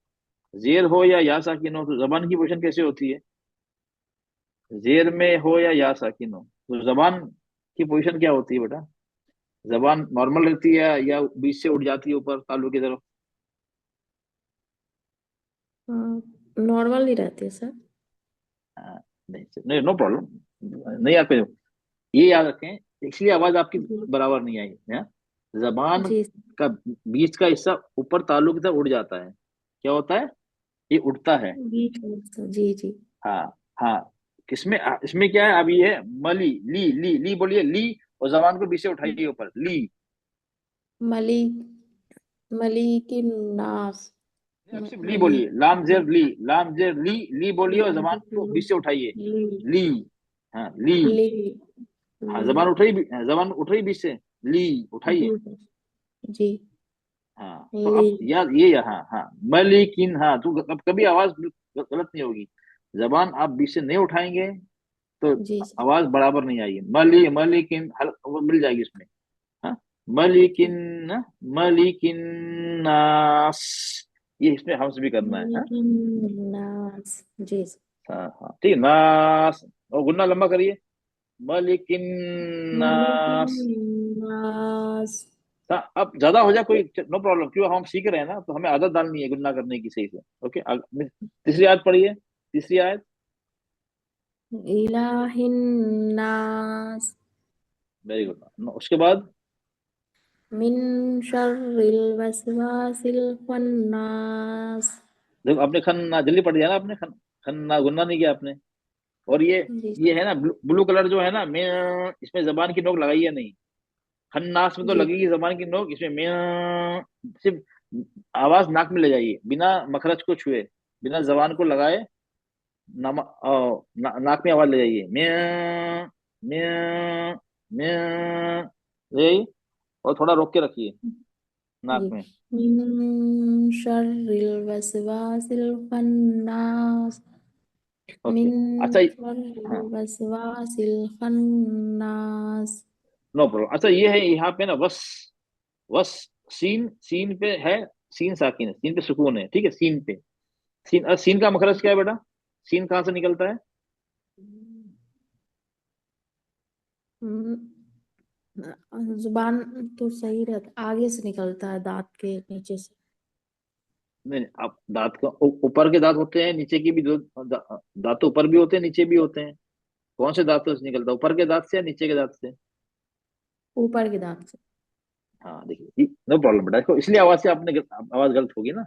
जेर हो या साकिन हो, तो जबान की पोजीशन कैसे होती है? जेर में हो या साकिन हो, तो जबान की पोजीशन क्या होती है बेटा? जबान नॉर्मल रहती है या बीच से उठ जाती है ऊपर तालू की तरफ? नॉर्मल ही रहती है सर। हाँ, नहीं, नो प्रॉब्लम, नहीं आपको ये याद रखें, इसलिए आवाज आपकी जी बराबर नहीं आई है। जबान जी का बीच का हिस्सा ऊपर तालु की तरफ उड़ जाता है, क्या होता है, ये उड़ता है। बीच में सर, जी जी। हाँ हाँ, किसमें इसमें क्या है, अब ये है मली, ली ली ली बोलिए, ली, और जबान को बीच से उठाइए ऊपर, ली। मली मलिकिन नास। नहीं, अब सिर्फ ली मली बोलिए, लाम जेर ली, लाम जेर ली, ली बोलिए और जबान को बीच से उठाइए, ली ली। हाँ ली। ली हाँ ली जबान उठ रही, जबान उठ रही बीच से, ली, जी उठाइए। जी। हाँ तो ली अब यार ये, हाँ हाँ, मलिकिन, हाँ तो अब कभी आवाज गलत नहीं होगी, जबान आप बीच से नहीं उठाएंगे तो जी सर। आवाज बराबर नहीं आएगी, मलिकिन वो मिल जाएगी उसमें। हाँ, जी। मलिकिन, मलिकिन नास, ये इसमें हमसे भी करना है। हाँ मलिकिन नास जी सर। हाँ हाँ, ठीक है, नास, और गुन्ना लंबा करिए, मलिकिन मलिकिन नास। नास। हाँ, अब ज्यादा हो जाए कोई नो प्रॉब्लम, क्यों हम सीख रहे हैं ना, तो हमें आदत डालनी है गुन्ना करने की सही से। ओके, तीसरी आयत पढ़िए, तीसरी आयत। इलाहिन नास। वेरी गुड, उसके बाद, मिन शर्रिल वसवासिल खन्नास। देखो आपने खन्ना जल्दी पढ़ दिया ना आपने, खन्ना गुन्ना नहीं किया आपने। और जी ये है ना ब्लू कलर जो है ना, मैं इसमें जबान की नोक लगाई है नहीं, खन्नास में तो जी लगेगी जबान की नोक, इसमें मैं सिर्फ आवाज नाक में ले जाइए, बिना मखरज को छुए, बिना जबान को लगाए, नाक में आवाज ले जाइए, मैं मैं ले जाइए, और थोड़ा रोक के रखिए नाक जी। में। मिन शर्रिल वसवासिल खन्नास। ओके, मिन अच्छा, शर्रिल हाँ, वसवासिल खन्नास। No problem. अच्छा ये है यहाँ पे ना, वस, वस, सीन, सीन पे है, सीन साकिन है, सीन पे सुकून है, ठीक है, सीन पे, सीन, सीन का मखरज क्या है बेटा, सीन कहाँ से निकलता है। जुबान तो सही रहता, आगे से निकलता है दांत के नीचे से। नहीं नहीं, आप दांत का ऊपर के दांत होते हैं, नीचे की भी दो दांत तो ऊपर भी होते हैं, नीचे भी होते हैं, कौन से दांतों से निकलता है, ऊपर के दांत से या नीचे के दांत से। ऊपर के दांत से। हाँ देखिए, नो प्रॉब्लम बेटा, इसको इसलिए आवाज से आपने आवाज गलत होगी ना।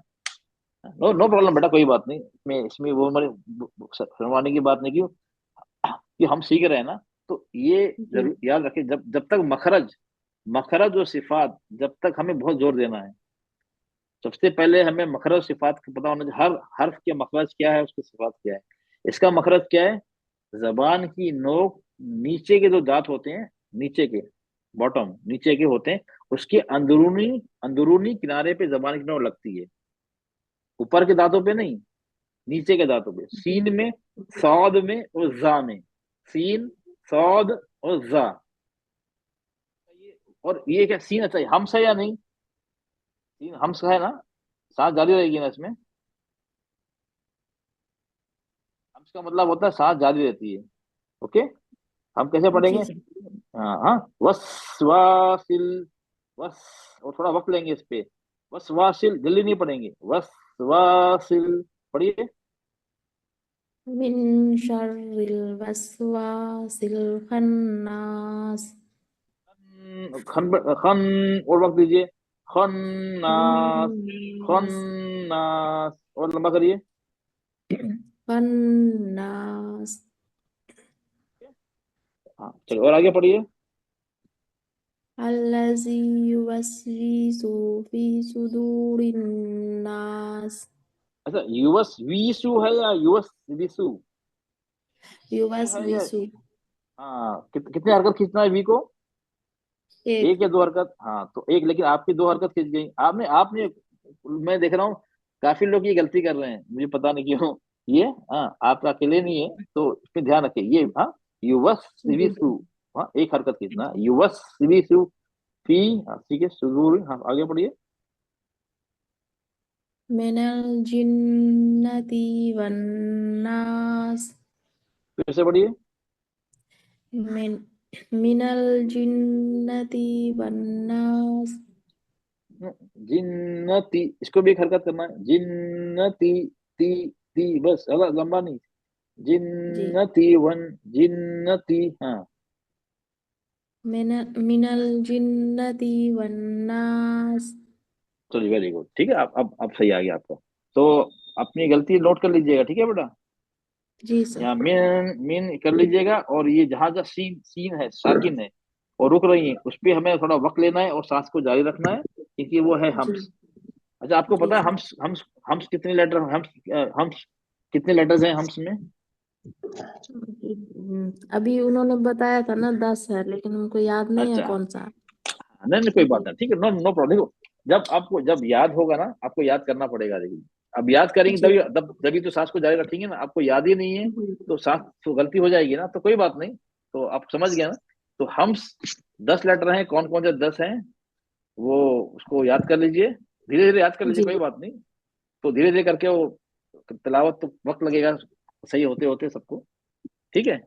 नो नो प्रॉब्लम बेटा, कोई बात नहीं, इसमें वो हमारे शर्माने की बात नहीं, क्यों कि हम सीख रहे हैं ना, तो ये जी जरूर याद रखें, जब जब तक मखरज, मखरज और सिफात, जब तक हमें बहुत जोर देना है, सबसे पहले हमें मखरज सिफात का पता होना चाहिए, हर हर्फ के मखरज क्या है, उसकी सिफात क्या है। इसका मखरज क्या है, जबान की नोक, नीचे के जो दांत होते हैं, नीचे के, बॉटम नीचे के होते हैं, उसके अंदरूनी, अंदरूनी किनारे पे जबान की नोक लगती है, ऊपर के दांतों पे नहीं, नीचे के दांतों पे, जी सीन में, सौद में और जा में, सीन, सौद और जा। और ये क्या सीन, अच्छा हमस है या नहीं, सीन हमस है ना, सांस जारी रहेगी ना इसमें, हमस का मतलब होता है सांस जारी रहती है। ओके, हम कैसे जी पढ़ेंगे, जी। हाँ हाँ, वसवासिल, वस, और थोड़ा वक्त लेंगे इस पे, वसवासिल, जल्दी नहीं पढ़ेंगे, वसवासिल, पढ़िए, मिन शर्रिल वसवासिल खन्नास। खन, खन, और वक्त दीजिए, खन्नास, खन्नास। खन्नास, और लंबा करिए। खन्नास। हाँ चलो, और आगे पढ़िए। अल्लज़ी युवस्विसु फी सुदूरिन नास। अच्छा, युवस वीसु है या युवस विसु, विसु है या, युवस्विसु। हाँ, कितने हरकत खींचना है वी को, एक। एक या दो हरकत, हाँ तो एक, लेकिन आपकी दो हरकत खींच गई आपने, आपने, मैं देख रहा हूँ काफी लोग ये गलती कर रहे हैं, मुझे पता नहीं क्यों, ये, हाँ आप अकेले नहीं है, तो इसमें ध्यान रखिए, ये, हाँ, युवस जी सिविसु, हाँ एक हरकत खींचना, युवस सिविसु फी, हाँ ठीक है, सुजूर, हाँ आगे बढ़िए, मिनल जिन्नति वन्नास। फिर से बढ़िए, मिन मिनल जिन्नति वन्नास। जिन्नति, इसको भी एक हरकत करना है, जिन्नति, ती, जिन्नती, बस ज़्यादा लंबा नहीं, जी जिन्नती वन, जिन्नती, हाँ मिनल जिन्नती वन्नास। चलिए वेरी गुड, ठीक है, अब सही आ गया आपका। तो अपनी गलती नोट कर लीजिएगा, ठीक है बेटा। जी सर। यहाँ मिन मिन कर लीजिएगा, और ये जहां जहाँ सीन सीन है, साकिन है और रुक रही है, उस पे हमें थोड़ा वक्त लेना है और सांस को जारी रखना है, क्योंकि वो है जी हम्स। अच्छा, आपको जी पता है सर। हम्स कितने लेटर, हम्स कितने लेटर्स हैं हम्स में? अभी उन्होंने बताया था ना 10 है, लेकिन हमको याद नहीं है अच्छा, कौन सा। नहीं नहीं कोई बात नहीं, ठीक है, नो नो प्रॉब्लम। देखो, जब याद होगा ना, आपको याद करना पड़ेगा, देखिए। अब याद करेंगे जी तभी तो सांस को जारी रखेंगे ना, आपको याद ही नहीं है जी तो सांस तो गलती हो जाएगी ना, तो कोई बात नहीं। तो आप समझ गए ना। तो हम्स 10 लेटर हैं, कौन कौन से 10 हैं वो उसको याद कर लीजिए, धीरे धीरे याद कर लीजिए, जी कोई बात नहीं। तो धीरे धीरे करके वो तिलावत तो वक्त लगेगा सही होते होते सबको, ठीक है।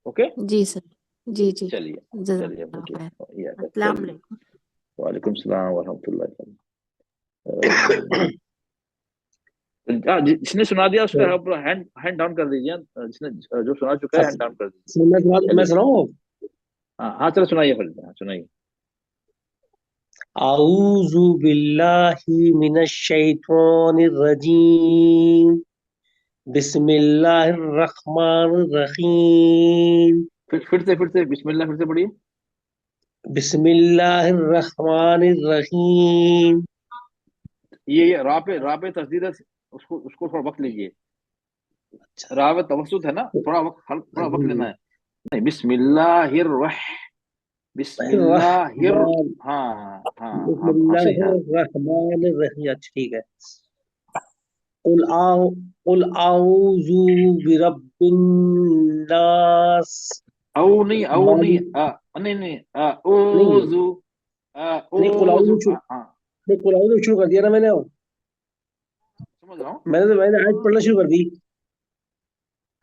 ओके, जी सर। जी जी। चलिए, चलिए जज़ाकल्लाह बेटिए, खैर। ये अस्सलाम चलिए। वालेकुम। वालेकुम सलाम वरहमतुल्लाह। जिसने सुना दिया उसका हैंड हैंड डाउन कर दीजिए, जिसने जो सुना चुका है हैंड डाउन कर दीजिए। मैं चलिए, सुनाऊं? हाँ हाँ, चलो सुनाइए फिर, हाँ सुनाइए। आऊज़ु बिल्लाहि मिनश शैतानिर रजीम। बिस्मिल्लाहिर रहमानिर रहीम। फिर से बिस्मिल्लाह फिर से पढ़िए। बिस्मिल्लाहिर रहमानिर रहीम। ये रा पे तस्दीद है, उसको उसको थोड़ा वक्त लीजिए। रा पे तवसुत है ना, थोड़ा वक्त लेना है। नहीं, बिस्मिल्लाहिर, रहमान हाँ हाँ हाँ हाँ, सही बिस्मिल्लाहिर है। रहमानिर रहीम। अच्छा ठीक है। कुल आउ कुल आऊज़ु बिरब्बिन नास। औ नहीं, मालिक नहीं नहीं, नहीं ओजू, नहीं कुल ओजू, आऊज़ु हाँ, नहीं कुल आऊज़ु शुरू कर दिया ना मैंने। समझ रहा हूँ। मैंने आज पढ़ना शुरू कर दी।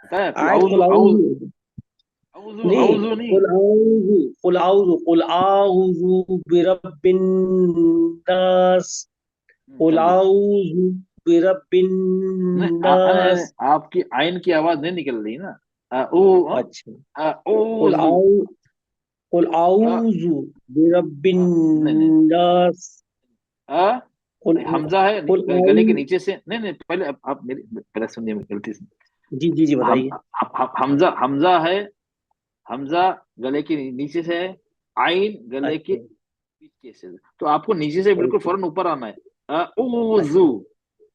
बताया आयत कुल आऊज़ु नहीं औजू नहीं। कुल आऊज़ु बिरब्बिन नास। कुल चलिए, आऊज़ु बिरब्बिन नहीं नास। आपकी आयन की आवाज नहीं निकल रही ना। ओ, अच्छा कुल ओजू, आऊ कुल अ, आऊज़ु बिरब्बिन नहीं नहीं, नास। अ, कुल हमजा है कुल गले के आऊ नीचे से, नहीं नहीं, पहले आप मेरी पहले सुनिए, मेरी गलती से। जी जी जी बताइए। हमजा हमजा है, हमजा गले के नीचे से है, आइन गले के अच्छा पीछे से, तो आपको नीचे से बिल्कुल अच्छा फौरन ऊपर आना है। अच्छा अऊजु,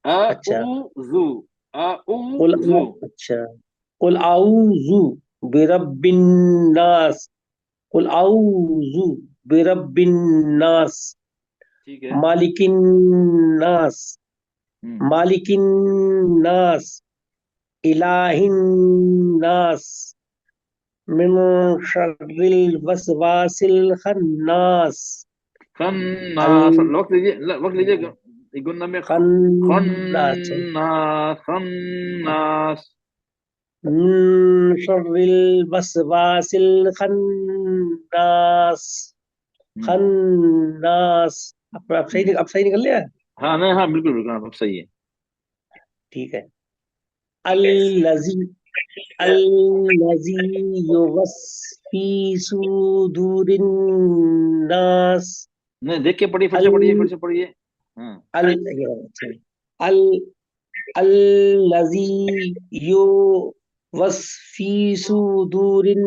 अच्छा अऊजु, कुल अऊजु। अच्छा कुल आऊज़ु बिरब्बिन नास। कुल आऊज़ु बिरब्बिन नास। ठीक है। मालिकिन नास। हम्म मालिकिन नास। इलाहिन नास। मिन शर्रिल वसवासिल खन्नास। अल खन्नास, वक्त लीजिए, गुन्ना में खन्नास। खन्नास। मिन शर्रिल वसवासिल खन्नास। हम्म खन्नास। हम्म, अब सही निकल लिया। हाँ नहीं, हाँ बिल्कुल बिल्कुल, हाँ, सही है। ठीक है। अल्लज़ी अल्लज़ी युवस्फी सुदूरिन नास। नहीं, देख के पढ़िए, अल फिर से पढ़िए। हाँ, अल अल अल्लज़ी युवस्फी सुदूरिन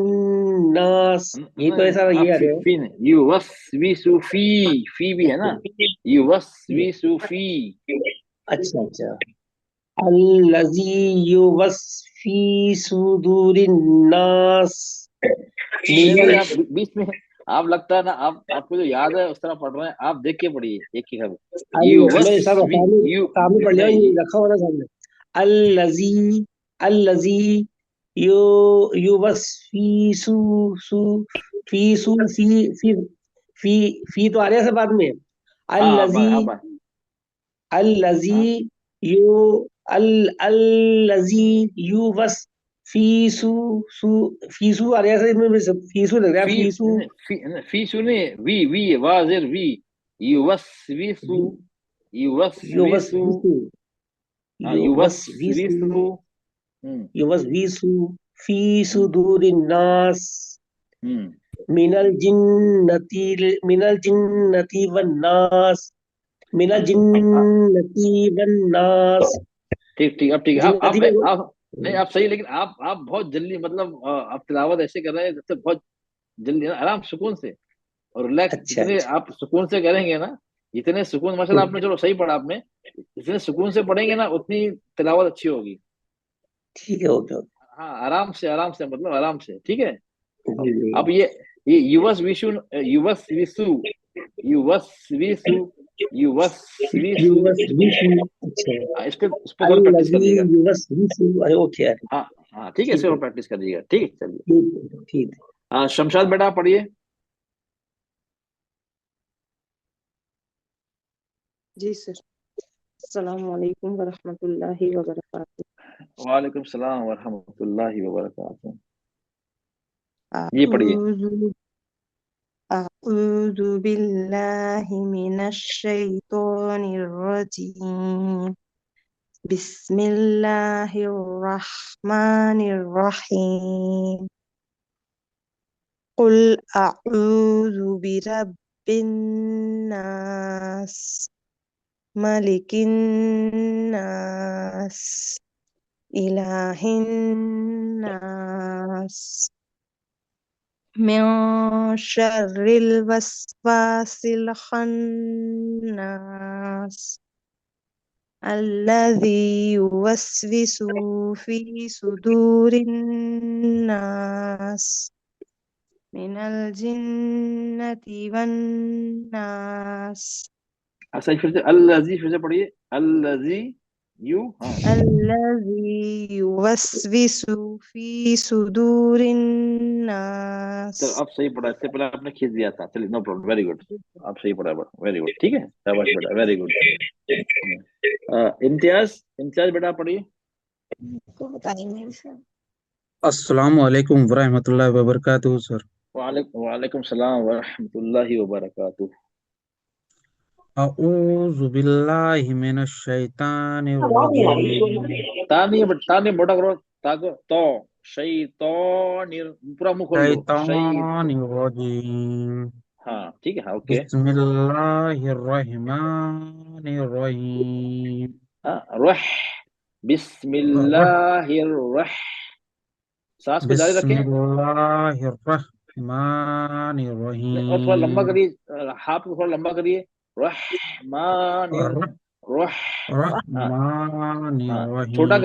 नास। यही तो ऐसा नहीं, ये आ फी रहा फी नहीं, यू वस वी फी भी है ना, यू वस फी। है। अच्छा अच्छा। अल्लज़ी युवस्फी सुदूरिन नास। नहीं नहीं, मिनल आप बीच में, आप लगता है ना, आपको जो याद है उस तरह पढ़ रहे हैं, आप देख के पढ़िए एक ही शब्द। यू मैं वस सब वी, यू, सामने पढ़ लिया, ये नहीं, रखा हुआ ना सामने। अल्लज़ी अल्लज़ी यू युवस्फी सु सु फी सु फी फी फी तो आ रहा है सब बाद में। हाँ अल्लज़ी बस, अल्लज़ी हाँ, यू अल्लज़ी युवस फी सु सु फीसु आ रहा है सर, इसमें सब फीसु लग रहा है, फी फीसु फी सुने, वी वाजिर वी, यू वस वी सु, यू वस वी युवस सु, फीसु युवस्विसु युवस्विसु फी सुदूरिन नास हम्म मिनल जिन्नति वन नास मिनल जिन्नति वन नास। ठीक ठीक, अब ठीक है। जिन्नति में आप नहीं, आप सही, लेकिन आप बहुत जल्दी, मतलब आप तिलावत ऐसे कर रहे हैं जैसे बहुत जल्दी ना, आराम सुकून से और रिलैक्स। अच्छा जितने अच्छा आप सुकून से करेंगे ना, जितने सुकून, माशाल्लाह आपने चलो सही पढ़ा आपने, जितने सुकून से पढ़ेंगे ना उतनी तिलावत अच्छी होगी। ठीक है, ओके ओके। हाँ, आराम से, मतलब आराम से, ठीक है। जी जी। अब ये युवस विशु, युवस विसु, युवस विसु, युवस विसु, युवस्विसु, अच्छा। इस पे थोड़ा प्रैक्टिस अल्लज़ी करिएगा। युवस्विसु, अरे ओके यार। हाँ हाँ, ठीक है, इस ठीक पे है प्रैक्टिस करिएगा, ठीक है, चलिए। ठीक है। शमशाद बेटा आप पढ़िए। जी सर। अस्सलाम वालेकुम वरहमतुल्लाहि वबरकातुहू। वालेकुम सलाम वरहमतुल्लाहि वबरकातुहू। ये पढ़िए। अऊज़ु बिल्लाहि मिनश शैतानिर रजीम। बिस्मिल्लाहिर रहमानिर रहीम। कुल अऊज़ु बिरब्बिन नास मलिकिन नास इलाहिन नास मिन शर्रिल वस्वासिल खन्नास अल्लज़ी युवस्विसु फी सुदूरिन नास मिनल जिन्नति वन नास। सही, फिर से अल्लज़ी, फिर से पढ़िए। अल्लज़ी हाँ अल्लज़ी युवस्विसु फी सुदूरिन नास। चलो, अब सही पढ़ा, इससे पहले आपने खींच दिया था, चलिए, नो प्रॉब्लम, वेरी गुड। आप सही पढ़ा, वेरी गुड, ठीक है, शाबाश बेटा, वेरी गुड। इम्तियाज बेटा पढ़िए। अस्सलाम वालेकुम वरहमतुल्लाहि वबरकातुहू सर। वालेकुम सलाम वरहमतुल्लाहि वबरकातुहू। अऊज़ु बिल्लाहि मिनश शैतानिर रजीम। तानी मोटा करो, ताको तो शैतानिर, पूरा मुंह खोल लो, शैतानिर रजीम। हाँ ठीक है, हाँ ओके। बिस्मिल्लाहिर रहमानिर रहीम। रह, बिस्मिल्लाहिर रह, सांस को जारी रखें। बिस्मिल्लाहिर रहमानिर और थोड़ा लंबा रहीम। करिए, हाथ को थोड़ा लंबा करिए। रहमानिर, रह, हाँ रहमानिर हाँ, रहीम। छोटा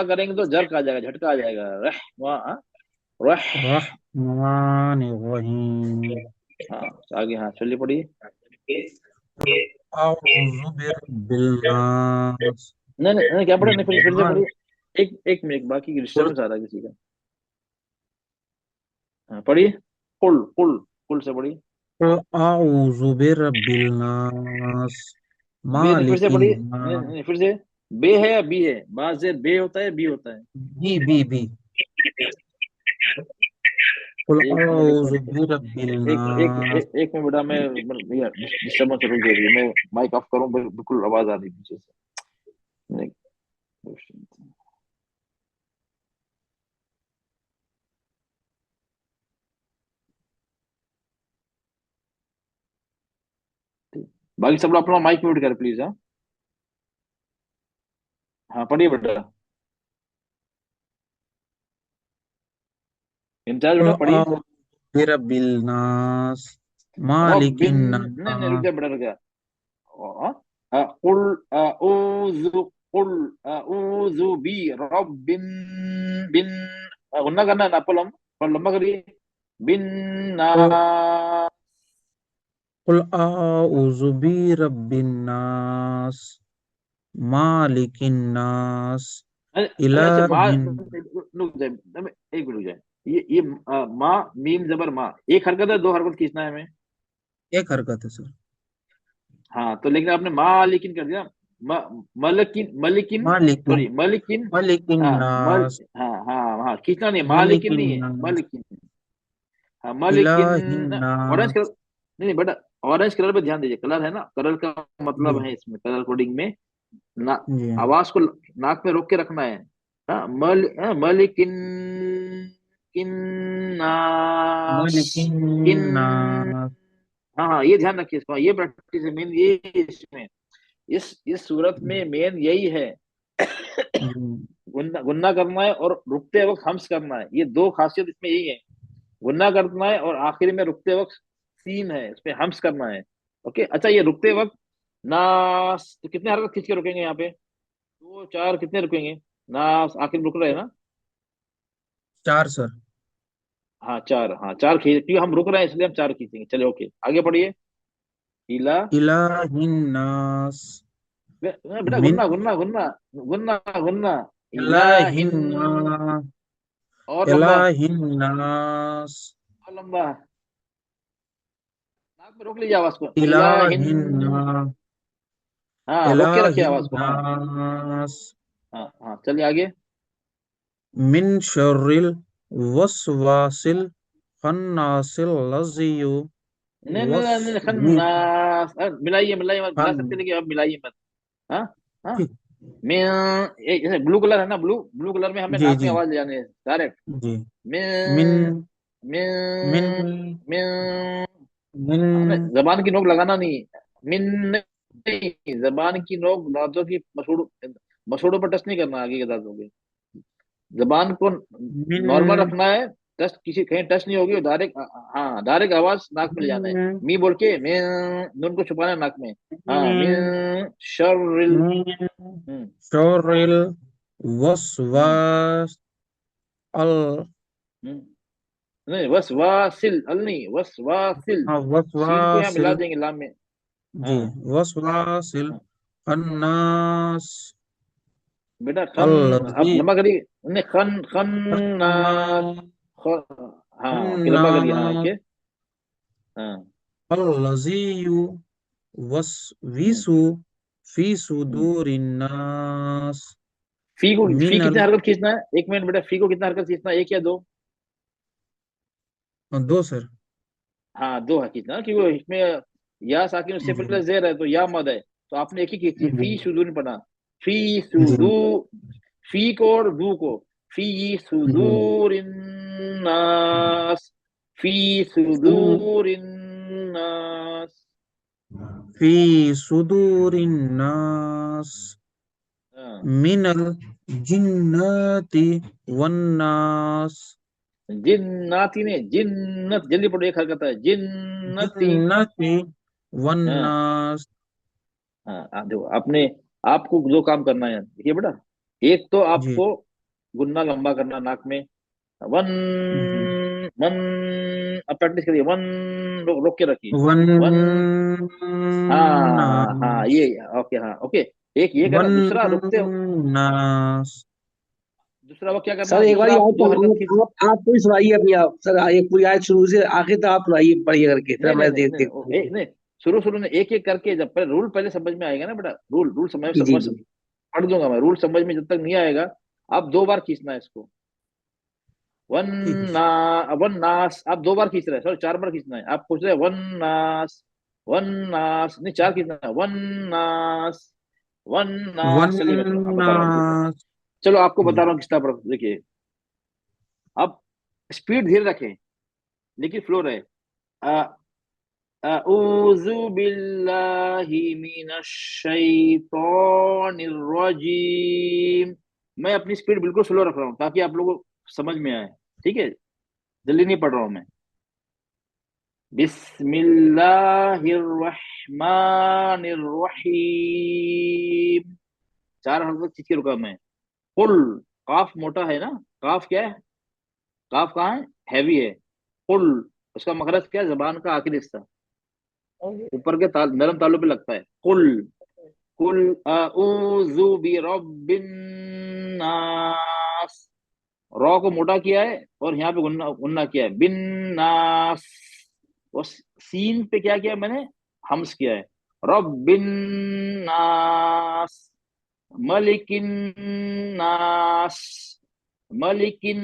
करेंगे तो जर्क आ जाएगा, झटका आ जाएगा। रह, रहमानिर रहीम। हाँ आगे, हाँ चलिए पढ़िए। अऊज़ु बिरब्बिल नास। नहीं नहीं नहीं, क्या पढ़े, नहीं, फिर से माल पढ़िए। एक मिनट, बाकी की कुल डिस्टर्बेंस आ रहा है किसी का। हाँ पढ़िए, कुल कुल कुल से पढ़िए। अऊज़ु बिरब्बिल नास बे नहीं, फिर से मालिकिन पढ़िए, नहीं नास। नहीं, फिर से। बे है या बी है? बाजेर बे होता है, बी होता है। B B B. कुल एक मिनट, अऊज़ु बिरब्बिल नास। एक मिनट बेटा, मैं डिस्टर्बेंस रुक जाएगी, मैं माइक ऑफ करूं, बिल्कुल आवाज आ रही है पीछे से। नहीं, बाकी सब लोग अपना माइक म्यूट करें प्लीज। हाँ हाँ पढ़िए बेटा, इम्तियाज कुल बेटा पढ़िए। अऊज़ु बिरब्बिल नास रबिन, मालिकिन नहीं रुक नास। जा बेटा, रुक जा। कुल अऊज़ु, कुल अऊज़ु बी रबिन, बिन, गुन्ना करना है ना आपको, लंबा करिए। बिन ना, कुल अऊज़ु बिरब्बिन नास मालिकिन नास अरे अच्छा, माँ, इलाहिन। रुक जाए, एक मिनट रुक जाए। ये माँ, मीम जबर माँ, एक हरकत है, दो हरकत खींचना है हमें। एक हरकत है सर। हाँ तो लेकिन आपने मालिकिन कर दिया। मलकिन, मलिकिन, मालिकिन, सॉरी मलिकिन। मालिकिन हाँ नास, हाँ हाँ हाँ, खींचना नहीं है, मालिकिन मालिकिन नहीं है, नास, मलिकिन। हाँ मलिकिन। इलाहिन ऑरेंज कलर, नास। नहीं नहीं बेटा, ऑरेंज कलर पे ध्यान दीजिए, कलर है ना, कलर का मतलब जी है इसमें, कलर कोडिंग में ना, जी आवाज को नाक में रोक के रखना है। हाँ, मलिकिन किन्नास, मालिकिन किन, नास। हाँ हाँ, ये ध्यान रखिए इसको, ये प्रैक्टिस है मेन, ये इसमें, इस सूरत में मेन यही है। जी गुन्ना गुन्ना करना है और रुकते वक्त हम्स करना है, ये दो खासियत इसमें यही है। गुन्ना करना है और आखिर में रुकते वक्त सीन है, इसमें हम्स करना है। ओके, अच्छा, ये रुकते वक्त नास, तो कितने हरकत खींच के रुकेंगे यहाँ पे? दो, चार, कितने रुकेंगे? नास आखिर में रुक रहे हैं ना? 4 सर। हाँ चार, हाँ चार खींच, क्योंकि हम रुक रहे हैं इसलिए हम चार खींचेंगे। चलिए ओके, आगे पढ़िए। इला, इलाहिन नास बेटा मिन गुन्ना गुन्ना गुन्ना, गुन्ना गुन्ना, इलाहिन इलाहिन, नास और लंबा, इलाहिन नास और लंबा, नाक में रोक लीजिए आवाज को, इलाहिन। इलाहिन नास हाँ, रोक के रखिए इलाहिन आवाज को, हाँ। नास हाँ हाँ, चलिए आगे। मिन शर्रिल वसवासिल खन्नासिल लज़ी नहीं नहीं नहीं नहीं, वस्वी खन्नास, मिलाइए मिलाइए मत, मिला खन सकते, लेकिन अब मिलाइए मत। हाँ हाँ, ठीक। मैं, ये जैसे ब्लू कलर है ना, ब्लू ब्लू कलर में हमें जी नाक में जी आवाज ले जानी है डायरेक्ट। जी मैं, मिन मैं, मिन मैं, मिन हमें जबान की नोक लगाना नहीं, मिन नहीं, जबान की नोक दांतों की मसूड़ों पर टच नहीं करना, आगे के दांतों के, जबान को नॉर्मल मिन रखना है। टच, किसी कहीं टच नहीं होगी, डायरेक्ट, हाँ डायरेक्ट आवाज नाक में ले जाना है। मिन मी बोल के, मैं, नून को छुपाना है नाक में। हाँ, मिन मैं शर्रिल, मिन हम्म शर्रिल हम्म वसवास अल हम्म, नहीं, वसवासिल, अल नहीं, वसवासिल, सीन को यहाँ मिला वसवासिल देंगे लाम में। जी हाँ वसवासिल हाँ, अन्नास बेटा खन, अल्लज़ी अब लंबा करिए, नहीं, खन खन्नास, अन्नास हाँ ओके, लंबा करिए, हाँ अन्नास ओके, हाँ, अल्लज़ी हम्म। वसविसु फी हम्म। सुदूरिन नास फी मिनल। कितने हरकत खींचना है? एक मिनट बेटा, फी को कितना हरकत खींचना है, एक या दो? 2 सर। हाँ, दो है खींचना, क्योंकि इसमें या साकिन उससे जी पहले जेर है, तो या मद है, तो आपने एक ही खींची, जी फी सुदूर पढ़ा, फी जी सुदू, फी को और दू को, फी जी सुदूर नास, फी सुदूर नास। फी सुदूरिन नास हाँ, मिनल जिन्नति वन्नास जिन्नाती ने, जिन्नत, जल्दी पढ़ो, एक हरकत है, जिन्नती। जिन्नति हाँ वन्नास हाँ, आप देखो, आपने, आपको दो काम करना है देखिए बेटा। एक तो जी आपको गुन्ना लंबा करना नाक में, वन, जी वन, अब प्रैक्टिस करिए, वन, रोक के रखिए, वन, हाँ हाँ, वन्नास ये, ओके, हाँ ओके, एक ये करना, दूसरा रुकते हो, वन्नास दूसरा वो क्या करना, सर एक बार दूसरा आप याद दो हरकत खींच, आप पूरी सुनाइए अपनी, आप सर एक पूरी आयत शुरू से आखिर तक आप सुनाइए, पढ़िए करके, फिर नहीं नहीं मैं नहीं नहीं, देख। नहीं, शुरू शुरू में एक एक करके, जब पहले रूल पहले समझ में आएगा ना बेटा, रूल रूल जी जी समझ जी। पढ़ दूंगा मैं, रूल समझ में जब तक नहीं आएगा, आप दो बार खींचना है इसको, वन, ठीक है ना, वन नास, आप दो बार खींच रहे हैं, सॉरी चार बार खींचना है, आप पूछ रहे हैं वन नास, वन नास, नहीं चार खींचना है, वन नास, वन नास। चलिए मैं अब बता रहा हूँ, वन्नास चलो आपको जी बता रहा हूँ किस तरह, देखिए, अब स्पीड धीरे रखें, लेकिन फ्लो रहे। अऊज़ु बिल्लाहि मिनश शैतानिर रजीम, मैं अपनी स्पीड बिल्कुल स्लो रख रहा हूँ ताकि आप लोगों को समझ में आए, ठीक है, जल्दी नहीं पढ़ रहा हूँ मैं। बिस्मिल्लाहिर्रहमानिर्रहीम, चार हरकत खींच के रुका मैं। कुल, काफ मोटा है ना, काफ क्या है, काफ कहाँ है, हैवी है। कुल, उसका मखरज क्या है, जबान का आखिरी हिस्सा, ऊपर के नरम तालू पे लगता है। कुल, कुल अऊज़ु बिरब्बिन नास, रॉ को मोटा किया है और यहाँ पे गुन्ना गुन्ना किया है, बिन नास, और सीन पे क्या किया है मैंने, हम्स किया है। रब्बिन नास, मलिकिन नास, मलिकिन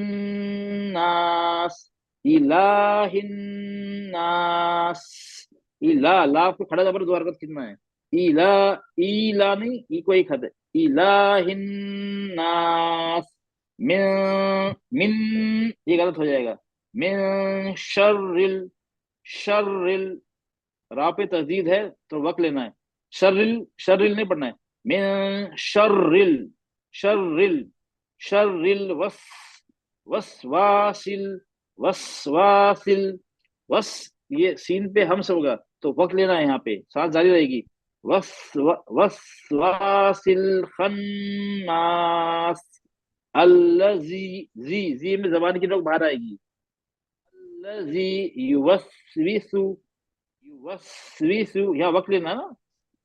नास, इलाहिन नास, इला, ला को खड़ा जबर दो हरकत कितना है, इला, इला नहीं, ई को एक हद है, इलाहिन्नास, मिन, मिन, ये गलत हो जाएगा, मिन शर्रिल, शर्रिल, रा पे तस्दीद है तो वक्त लेना है, शर्रिल, शर्रिल नहीं पढ़ना है, मिन शर्रिल, शर्रिल, शर्रिल वसवासिल, वसवासिल, वस, ये सीन पे हमस होगा तो वक्त लेना है, यहाँ पे सांस जारी रहेगी, वसवासिल खन्नास, अल्लजी, जी में जबान की नोक बाहर आएगी, अल्लजी युवस्विसु, युवस्विसु, यहाँ वक्त लेना है ना,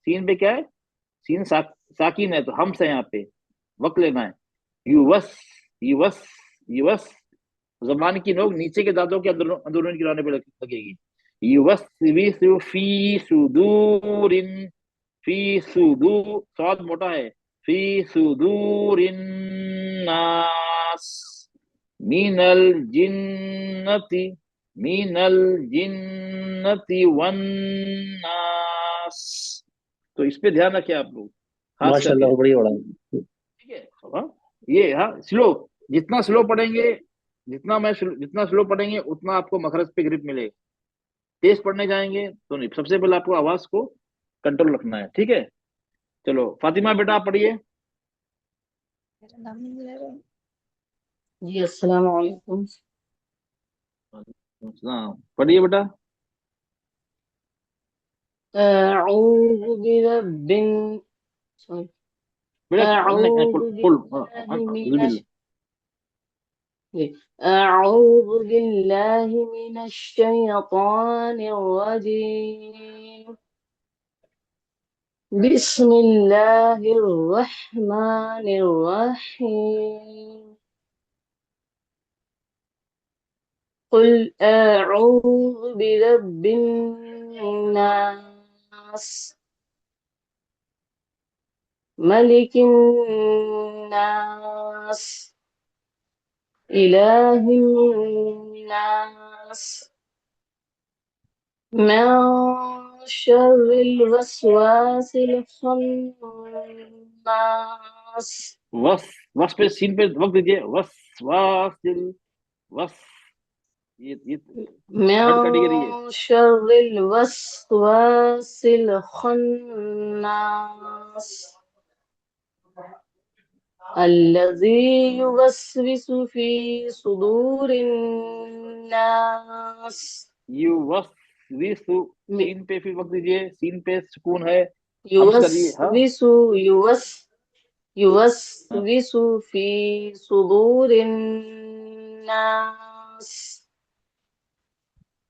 सीन पे क्या है, सीन साकिन है तो हमस है, यहाँ पे वक्त लेना है, युवस, युवस, युवस, जबान की नोक नीचे के दांतों के अंदरूनी किनारे पे लगेगी, युवस्विसु फी सुदूरिन, फी सुदू, स्वाद मोटा है, फी सुदूरिन नास, मीनल जिन्नति, मीनल जिन्नति वन्नास। तो इस पे ध्यान रखें आप लोग खास माशाल्लाह करके, बढ़िया बड़ा। ठीक है। हाँ, ये हाँ स्लो, जितना स्लो पढ़ेंगे, जितना स्लो पढ़ेंगे उतना आपको मखरज पे ग्रिप मिलेगा, तेज पढ़ने जाएंगे तो नहीं, सबसे पहले आपको आवाज को कंट्रोल रखना है, ठीक है। चलो फातिमा बेटा आप पढ़िए। जी अस्सलाम वालेकुम। पढ़िए बेटा। अऊज़ु बिरब्बिन, सॉरी, बेटा अऊज़ु बिल्लाहि मिनश, अऊज़ु बिल्लाहि मिनश शैतानिर रजीम, बिस्मिल्लाहिर रहमानिर रहीम, कुल अऊज़ु बिरब्बिन नास, मलिकिन नास, इलाहिन नास, मिन शर्रिल वसवासिल खन्नास, वस पे सीन पे वक्त दीजिए, वस वासिल, वस, ये थर्ड कैटेगरी है। मिन शर्रिल वसवासिल खन्नास, अल्लज़ी युवस्विसु फी सुदूरिन नास, यू वस विसु, सीन पे फिर वक्त दीजिए, सीन पे सुकून है, हमस करिए। हाँ युवस्विसु, हाँ, युवस्विसु फी सुदूरिन नास,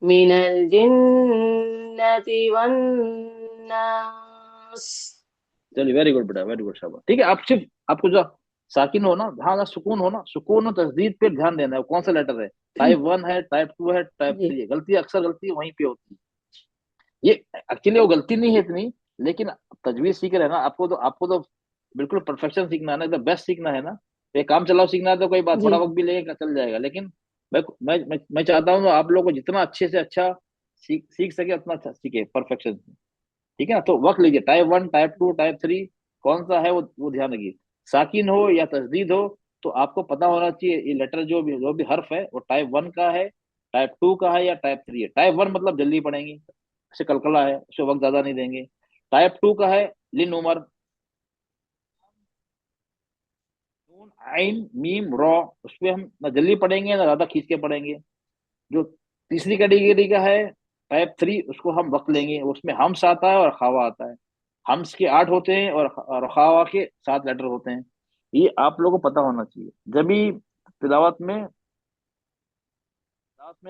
मिनल जिन्नति वन्नास। चलिए वेरी गुड बेटा, वेरी गुड शाबाश, ठीक है। आप सिर्फ, आपको जो साकिन हो ना, हाँ ना सुकून हो ना, सुकून और तस्दीद पे ध्यान देना है, कौन सा लेटर है, टाइप 1 है, टाइप 2 है, टाइप जी 3 है, गलती अक्सर गलती वहीं पे होती है। ये एक्चुअली वो गलती नहीं है इतनी, लेकिन तजवीज सीख रहे हैं ना, आपको तो बिल्कुल परफेक्शन सीखना है ना, एकदम बेस्ट सीखना है ना, तो ये काम चलाओ सीखना है तो कोई बात, जी थोड़ा वक्त भी लगेगा चल जाएगा, लेकिन मैं चाहता हूँ आप लोगों को जितना अच्छे से अच्छा सीख सके उतना अच्छा सीखे परफेक्शन से, ठीक है ना। तो वक्त लीजिए, टाइप 1, टाइप 2, टाइप 3 कौन सा है वो ध्यान रखिए, साकिन हो या तजदीद हो, तो आपको पता होना चाहिए ये लेटर जो भी हर्फ है वो टाइप 1 का है, टाइप 2 का है या टाइप 3 है। टाइप 1 मतलब जल्दी पढ़ेंगे, उसे कलकला है, उसे वक्त ज्यादा नहीं देंगे। टाइप 2 का है लिन उमर, नून आइन मीम रॉ, उसपे हम ना जल्दी पढ़ेंगे ना ज्यादा खींच के पढ़ेंगे। जो तीसरी कैटेगरी का है टाइप 3, उसको हम वक्त लेंगे, उसमें हम्स आता है और खावा आता है, हम्स के 8 होते हैं और खावा के 7 लेटर होते हैं। ये आप लोगों को पता होना चाहिए, जब भी तिलावत में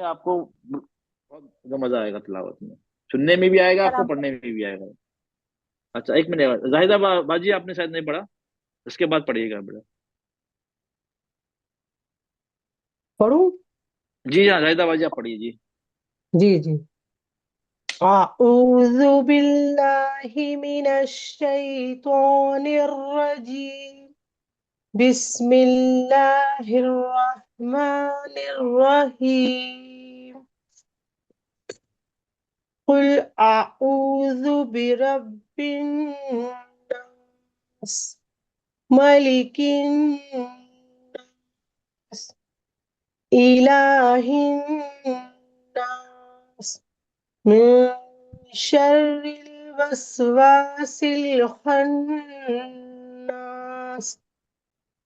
आपको बहुत मजा आएगा, तिलावत में सुनने में भी आएगा, आपको पढ़ने में भी आएगा। अच्छा एक मिनट, जाहिदा बाजी आपने शायद नहीं पढ़ा, इसके बाद पढ़िएगा बेटा। पढ़ूं? जी हाँ जाहिदा बाजी आप पढ़िए जी। जी जी। अऊज़ु बिल्लाहि मिनश शैतानिर रजीम, बिस्मिल्लाहिर रहमानिर रहीम, कुल अऊज़ु बिरब्बिन रब्बिन्नास मलिकिन्नास इलाहिन्नास मिन शर्रिल वस्वासिल खन्नास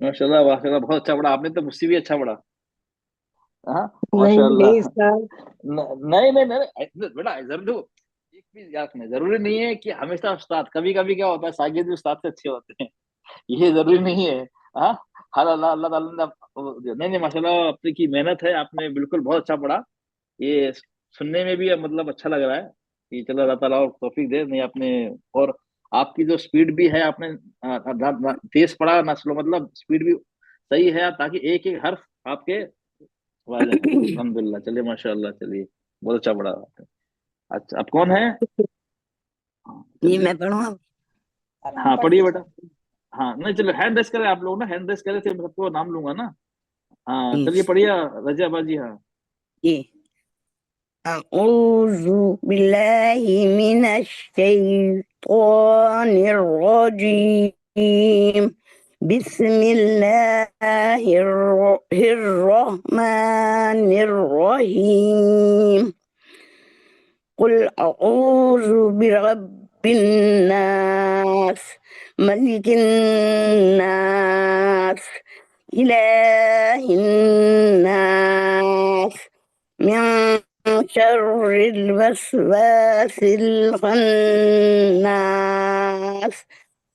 माशाल्लाह माशाल्लाह, बहुत अच्छा पढ़ा आपने तो, मुझसे भी अच्छा पढ़ा। हाँ नहीं माशाल्लाह। नहीं सर, नहीं नहीं नहीं बेटा, जरूर देखो, एक चीज याद रखना, जरूरी नहीं है कि हमेशा उस्ताद, कभी कभी क्या होता है शागिर्द भी उस्ताद से अच्छे होते हैं, ये जरूरी नहीं है। हाँ, हर अल्लाह अल्लाह ताला ने नहीं नहीं माशाल्लाह, आपने की मेहनत है, आपने बिल्कुल बहुत अच्छा पढ़ा। ये सुनने में भी मतलब अच्छा लग रहा है कि चलो अल्लाह ताला और तौफीक दे। नहीं आपने, और आपकी जो स्पीड भी है, आपने तेज पढ़ा ना स्लो, मतलब स्पीड भी सही है, ताकि एक एक हर्फ आपके वाले हैं। अल्हम्दुलिल्लाह, चलिए माशाल्लाह, चलिए बहुत अच्छा पढ़ा आपने। अच्छा, अब कौन है? हाँ, ये चलिए। मैं पढ़ूँ अब? हाँ पढ़िए बेटा। हाँ नहीं चलो, हैंड रेस करें आप लोग ना, हैंड रेस करें, फिर मैं सबको नाम लूंगा ना। हाँ चलिए पढ़िए रजिया बाजी। हाँ ये अऊज़ु बिल्लाहि मिनश शैतानिर रजीम बिस्मिल्लाहिर्रहमानिर्रहीम कुल अऊज़ु बिरब्बिन नास मलिकिन नास इलाहिन नास मिन शर्रिल वस्वासिल खन्नास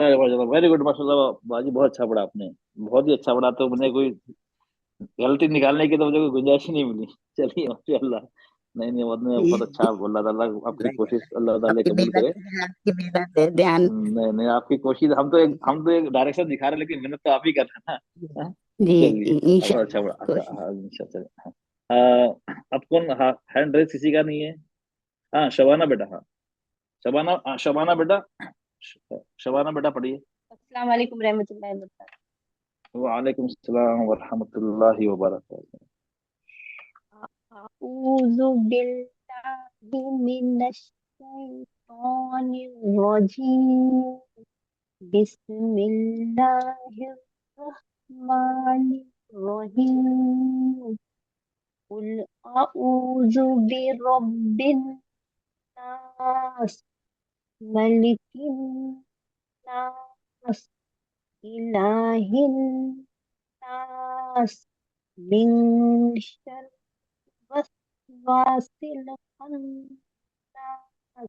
वेरी गुड माशाल्लाह बाजी, बहुत अच्छा पढ़ा आपने, बहुत ही अच्छा पढ़ा। तो मैंने कोई गलती निकालने की तो मुझे कोई गुंजाइश ही नहीं मिली। चलिए माशाल्लाह। नहीं नहीं, बहुत अच्छा बोला, अल्लाह आपकी कोशिश अल्लाह ताला आपकी कबूल करे। आपकी मेहनत है, ध्यान। नहीं नहीं, आपकी कोशिश, हम तो एक डायरेक्शन दिखा रहे हैं, लेकिन मेहनत तो आप ही कर रहे हैं ना। हाँ? जी चलिए बहुत अच्छा पढ़ा। इंशाल्लाह अच्छा कोशिश। हाँ इंशाल्लाह, चलिए हाँ। अब कौन? हाँ, हैंड रेस किसी का नहीं है। हाँ शबाना बेटा, हाँ शबाना, हाँ, शबाना बेटा, शबाना बेटा पढ़िए। अस्सलाम वालेकुम रहमतुल्लाहि व बरकातहू। वालेकुम सलाम व रहमतुल्लाहि व बरकातहू। अऊज़ु बिल्लाहि मिनश शैतानिर रजीम बिस्मिल्लाहिर रहमानिर रहीम कुल अऊज़ु बिरब्बिन नास मलिकिन नास इलाहिन नास मिन शर्रिल वस्वासिल खन्नास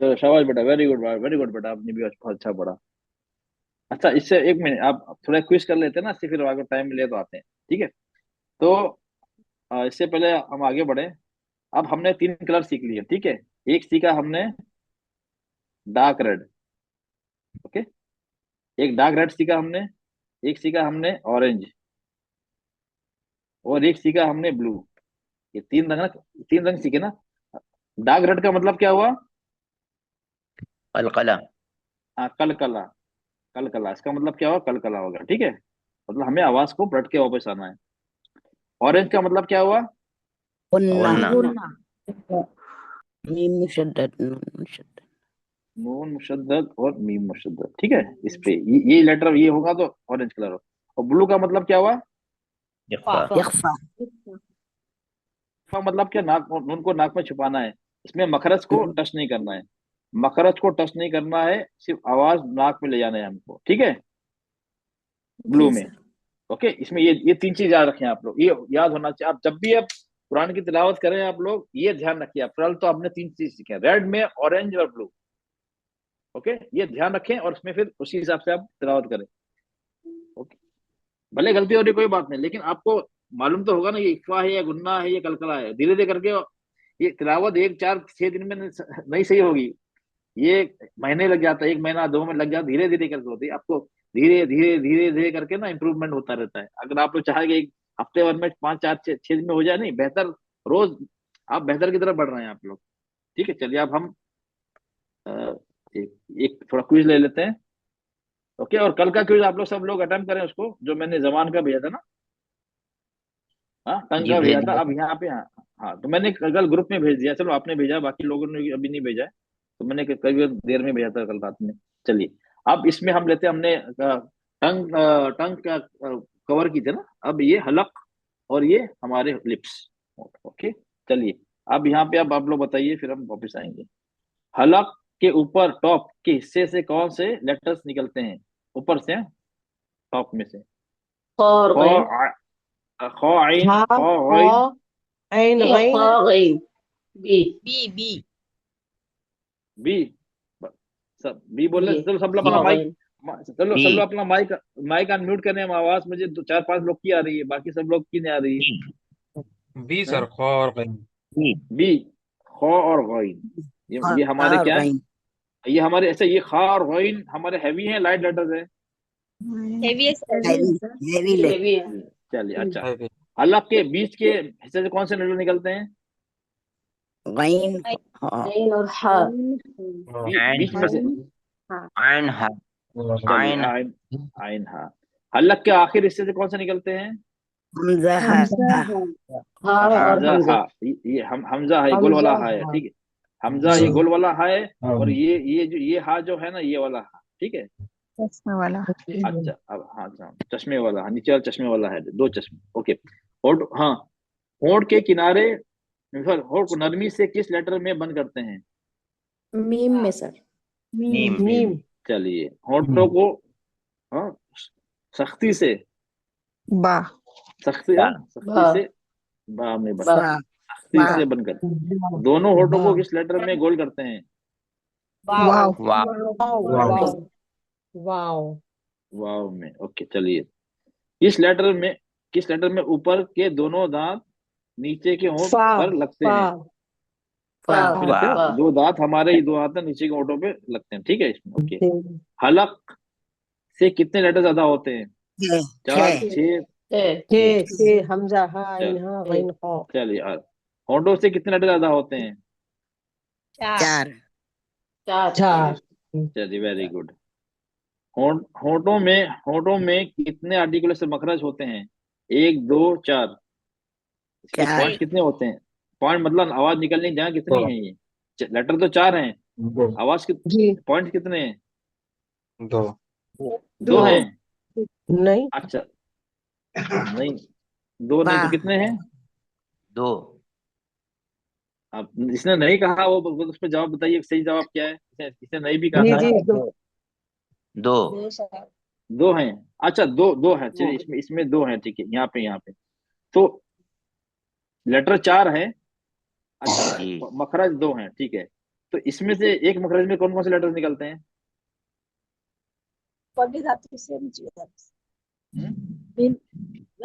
चलो शाबाश बेटा, वेरी गुड बेटा, आपने भी बहुत अच्छा पढ़ा। अच्छा, इससे एक मिनट आप थोड़ा क्विज कर लेते हैं ना, इससे फिर अगर टाइम मिले तो आते हैं, ठीक है? तो इससे पहले हम आगे बढ़े, अब हमने तीन कलर सीख लिए, ठीक है? एक सीखा हमने डार्क रेड, ओके, एक डार्क रेड सीखा हमने, एक सीखा हमने ऑरेंज, और एक सीखा हमने ब्लू। ये तीन रंग ना, तीन रंग सीखे ना। डार्क रेड का मतलब क्या हुआ? अलकला। हाँ कलकला, कलकला इसका मतलब क्या हुआ? कलकला होगा, ठीक है? मतलब हमें आवाज को पलट के वापस आना है। ऑरेंज का मतलब क्या हुआ? गुन्ना। गुन्ना। मीम मुशद्दद, नून मुशद्दद। नून मुशद्दद और मीम मुशद्दद, ठीक है? इस पे ये लेटर ये होगा तो ऑरेंज कलर हो। और ब्लू का मतलब क्या हुआ? यख्फा। का मतलब क्या? नाक, नून को नाक में छुपाना है। इसमें मखरज को टच नहीं करना है, मखरज को टच नहीं करना है, सिर्फ आवाज नाक में ले जाना है हमको, ठीक है? ब्लू जी में, सर। ओके। इसमें ये तीन चीज याद रखें आप लोग, ये याद होना चाहिए। आप जब भी आप कुरान की तिलावत करें, आप लोग ये ध्यान रखिए। आप कल तो आपने तीन चीज सीखे, रेड में, ऑरेंज और ब्लू। ओके, ये ध्यान रखें और उसमें फिर उसी हिसाब से आप तिलावत करें। ओके, भले गलती हो रही कोई बात नहीं, लेकिन आपको मालूम तो होगा ना ये इक्फा है या गुन्ना है या कलकला है। धीरे धीरे करके ये तिलावत 1 4 6 दिन में नहीं सही होगी, ये महीने लग जाता है, 1 महीना 2 महीने लग जाता, धीरे धीरे करके होती है। आपको धीरे धीरे धीरे धीरे करके ना इम्प्रूवमेंट होता रहता है। अगर आप लोग चाहेंगे एक हफ्ते भर में 5 4 6 दिन में हो जाए, नहीं बेहतर, रोज आप बेहतर की तरफ बढ़ रहे हैं आप लोग। ठीक है, चलिए अब हम अ, एक थोड़ा क्विज ले लेते हैं। ओके, और कल का क्विज आप लोग सब लोग अटेम्प्ट करें उसको, जो मैंने जबान का भेजा था ना, हाँ टंग जी का भेज भेजा था। दिया। अब यहाँ पे हाँ, हाँ तो मैंने कल ग्रुप में भेज दिया, चलो आपने भेजा, बाकी लोगों ने अभी नहीं भेजा है, तो मैंने करीब देर में भेजा था कल रात में। चलिए, अब इसमें हम लेते हैं, हमने टंग टंग का कवर की थे ना, अब ये हलक और ये हमारे लिप्स। ओके, चलिए अब यहाँ पे अब आप लोग बताइए, फिर हम वापस आएंगे। हलक के ऊपर टॉप के हिस्से से कौन से लेटर्स निकलते हैं? ऊपर से, टॉप में से। और ख गईन, ख आइन हा ख गईन हा ऐन ये गईन गईन, बी बी बी। सब बी बोल रहे बी हैं। चलो सब लोग अपना माइक, गईन, चलो सब बी लोग अपना माइक माइक अनम्यूट करने हैं। आवाज मुझे 2 4 5 लोग की आ रही है, बाकी सब लोग की नहीं आ रही बी है। सर, ख और गईन। बी बी, ख और गईन, ये हमारे और क्या है? गईन ये हमारे ऐसे, ये खा और गईन हमारे हैवी हैं, लाइट लेटर्स है। हैवी हैवी ये भी है। चलिए अच्छा, है भी। अलग के बीच के हिस्से से कौन से लेटर निकलते हैं? गईन गईन और हा, बीच में से। आइन हा चलिए आइन आइन, आइन हाँ। हलक के आखिर हिस्से से कौन से निकलते हैं? हमजा हा हा और हमजा हमजा, हा, ये हम हमजा है, गोल हमजा वाला हा है, हा ठीक है। हमजा ये गोल वाला हा है, और ये जो ये हा जो है ना, ये वाला हा, ठीक है। अच्छा अब हाँ, अच्छा चश्मे वाला, हाँ नीचे वाला चश्मे वाला है, 2 चश्मे। ओके, होठ, हाँ होठ के किनारे, सर होठ को नरमी से किस लेटर में बंद करते हैं? मीम में सर। मीम मीम चलिए, होठों को हाँ सख्ती से, बा सख्ती, बा सख्ती बा से बा में बंद, बा बा सख्ती बा से बंद करते हैं। दोनों होठों बा को किस लेटर में गोल करते हैं? वाव वाव वाव वाव वाव में। ओके, चलिए किस लेटर में ऊपर के दोनों दांत नीचे के होंठ फा पर लगते फा हैं? फा पे फा लगते हैं, फा, दो दांत हमारे, ये 2 दांत है नीचे के होठों पे लगते हैं, ठीक है इसमें। ओके, हलक से कितने लेटर ज्यादा होते हैं? छः 4 छः 6 छः, 6 हमजा हा चल ऐन हा छः, गईन हा चलिए होठों से कितने लेटर ज्यादा होते हैं? चार चार, चार चलिए वेरी गुड। होठों में कितने आर्टिकुलर से मखरज होते हैं? 1 2 4। इसके चार पॉइंट्स कितने होते हैं? पॉइंट मतलब आवाज निकलने की जगह कितनी है ये? लेटर तो 4 हैं, दो आवाज के जी पॉइंट कितने हैं? दो 2 दो, हैं। नहीं अच्छा, नहीं 2 बा नहीं तो कितने हैं? दो अब इसने नहीं कहा, वो उस पर जवाब बताइए, सही जवाब क्या है? इसने नहीं भी कहा जी था। जी दो 2 हैं। अच्छा, दो दो हैं, चलिए हाँ, इसमें इसमें 2 हैं, ठीक है। यहाँ पे तो लेटर 4 है। अच्छा, जी मखरज 2 हैं, ठीक है। तो इसमें से एक मखरज में कौन कौन से लेटर निकलते हैं? हम्म?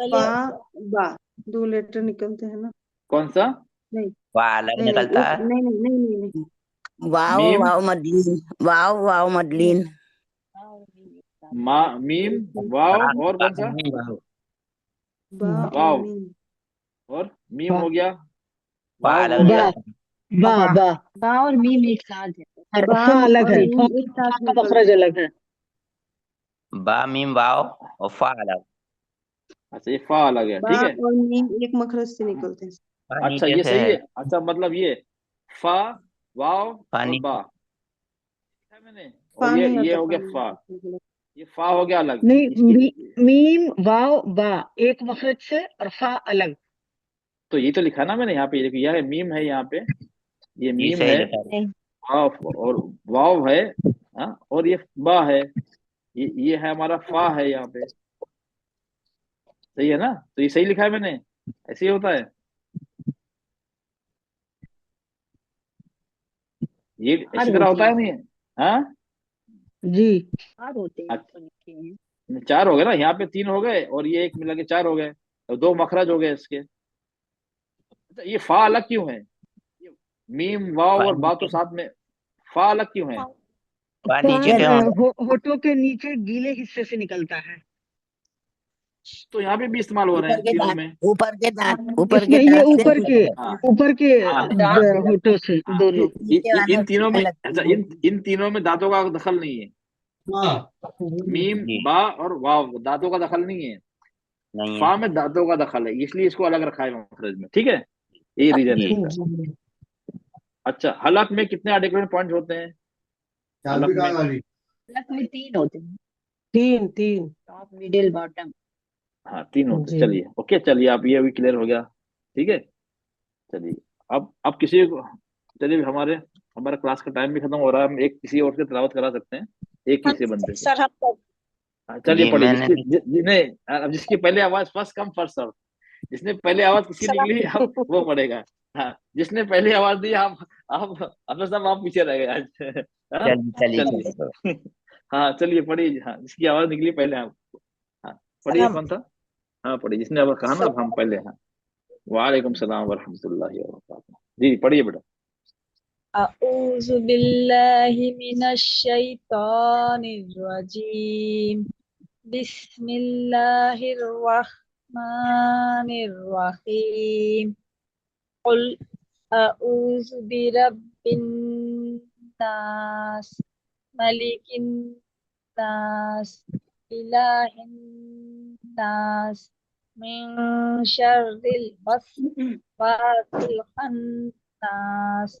बा बा 2 लेटर निकलते हैं ना कौन सा? नहीं वाव अलग नहीं नहीं निकलता एक है। नहीं नहीं नहीं नहीं नहीं वाव मीम, वाव मदलीन वाव वाव मदलीन मीम, वाव, और कौन सा? बा और वाव, मीम और मीम बा हो गया, वाव वाव अलग हो गया। निकलता है। बा बा बा और मीम एक साथ है, बा फा अलग और है मीम एक फा साथ का निकलते मखरज हैं। अलग है बा मीम वाव और फा अलग। अच्छा, ये फा अलग है, बा ठीक है। और मीम एक मखरज से निकलते हैं फा अच्छा, नीचे ये से सही है। है। अच्छा, मतलब ये फा, वाव फा और बा नीचे लिखा है मैंने, और फा नहीं ये आता हो फा गया नहीं फा, आता ये फा हो गया अलग नहीं इसकी। मीम वाव बा एक मखरज से और फा अलग तो ये तो लिखा ना मैंने यहाँ पे, ये देखो, यह है मीम है यहाँ पे, ये जी मीम सही है, लिखा है। वाव और वाव है, हाँ, और ये बा है, ये है हमारा फा है यहाँ पे। सही है ना? तो ये सही लिखा है मैंने, ऐसे ही होता है ये, हाँ इसी तरह जी होता है नहीं? हाँ जी। चार होते हैं अच्छा, तो लिखे हैं। 4 हो गए ना, यहाँ पे 3 हो गए और ये एक मिला के 4 हो गए, तो 2 मखरज हो गए इसके। अच्छा, ये फा अलग क्यों है? ये मीम वाव फा और बा तो नीचे साथ में, फा अलग क्यों है? फा फा नीचे क्यों होगा? होठों के नीचे गीले हिस्से से निकलता है। तो यहाँ पे भी इस्तेमाल हो रहे हैं तीनों में। ऊपर के इसमें ये दांत से ऊपर के हाँ ऊपर के हाँ होठों से हाँ, दोनों। इन तीनों में, अच्छा इन तीनों में दांतों का दखल नहीं है। मीम जी बा और वाव दांतों का दखल नहीं है, नहीं है। फा में दांतों का दखल है, इसलिए इसको अलग रखा है मखरज में, ठीक है, ये रीजन है जी इसका। अच्छा, हलक में कितने आर्टिकुलेट पॉइंट होते हैं? हलक में अलग में 3 होते हैं, 3 3। Top middle bottom. हाँ 3 होते हैं। जी। चलिए ओके, चलिए आप ये भी क्लियर हो गया, ठीक है। चलिए अब किसी को, चलिए हमारा क्लास का टाइम भी खत्म हो रहा है, हम एक किसी और से तिलावत करा सकते हैं, एक हम किसी बंदे से। सर हम हाँ, चलिए जी पढ़िए, मैंने अब जिसकी पहले आवाज फर्स्ट कम फर्स्ट सर्व, जिसने पहले आवाज किसी निकली अब सलाम। वो पढ़ेगा। हाँ, जिसने पहले आवाज दी आप सब आप पीछे रह गए आज। हाँ, चलिए चलिए। चलिए। हाँ चलिए पढ़िए, हाँ जिसकी आवाज निकली पहले आप। हाँ पढ़िए, सलाम। कौन था? हाँ पढ़िए, जिसने अब कहा ना, अब हम पहले। हाँ, वालेकुम सलाम वरहमतुल्लाहि वबरकातुहू। जी पढ़िए बेटा। अऊज़ु बिल्लाहि मिनश शैतानिर रजीम। बिस्मिल्लाहिर रहमानिर रहीम। कुल अऊज़ु बिरब्बिन नास, मलिकिन नास, इलाहिन नास, मिन शर्रिल वसवासिल खन्नास,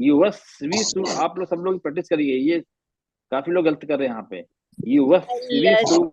युवस वीसु, आप लोग सब लोग प्रैक्टिस करिए, ये काफी लोग गलत कर रहे हैं यहाँ पे। युवस वीसु,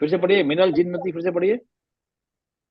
फिर से पढ़िए, मिनल जिन्नती, फिर से पढ़िए।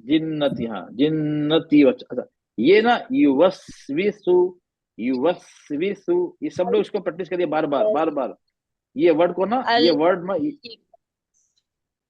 जिन्नती, हाँ जिन्नती, अच्छा ये ना युवस्विसु, युवस्विसु, ये सब लोग इसको प्रैक्टिस करिए बार बार बार बार, ये वर्ड को ना, ये वर्ड में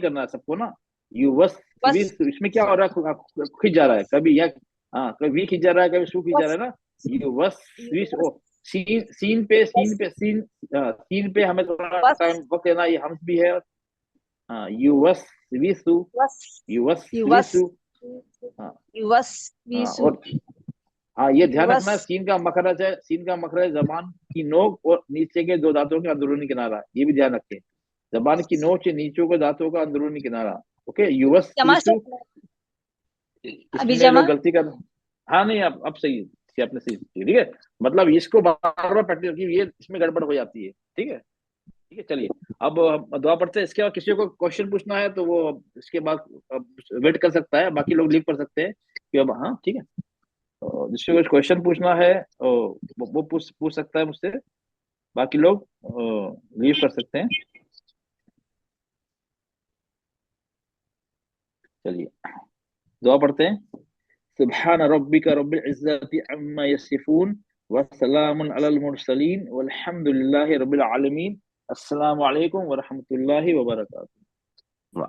करना सबको ना। युवस्विसु, इसमें क्या हो रहा है, खिंच जा रहा है कभी, या हाँ कभी वी खिंच जा रहा है, कभी सु खिंच जा रहा है ना। युवस्विस, ओ सीन पे सीन पे हमें थोड़ा टाइम वक्त देना, ये हम भी है। हाँ युवस्विसु, युवस्विसु, हाँ हाँ, युवस्विसु और हाँ ये ध्यान युवस रखना, सीन का मखरज है, सीन का मखरज जबान की नोक और नीचे के 2 दांतों का अंदरूनी किनारा, ये भी ध्यान रखें, जबान की नोक से नीचे के दांतों का अंदरूनी किनारा। ओके, जमा से युवस्विसु, अभी इसमें जमा लोग गलती कर, हाँ नहीं अब सही है, आपने सही, ठीक है, मतलब इसको बार बार प्रैक्टिस की, ये इसमें गड़बड़ हो जाती है, ठीक है, ठीक है। चलिए अब हम दुआ पढ़ते हैं, इसके बाद किसी को क्वेश्चन पूछना है तो वो इसके बाद वेट कर सकता है, बाकी लोग लीव कर सकते हैं कि अब, हाँ ठीक है, तो जिसको कुछ क्वेश्चन पूछना है वो पूछ सकता है मुझसे, बाकी लोग लीव कर सकते हैं। चलिए दुआ पढ़ते हैं। सुब्हान रब्बिका रब्बिल इज्जति अम्मा यसिफून वस्सलामुन अलल मुरसलीन वल्हम्दुलिल्लाहि रब्बिल आलमीन। अस्सलामु अलैकुम व रहमतुल्लाहि व बरकातुहू।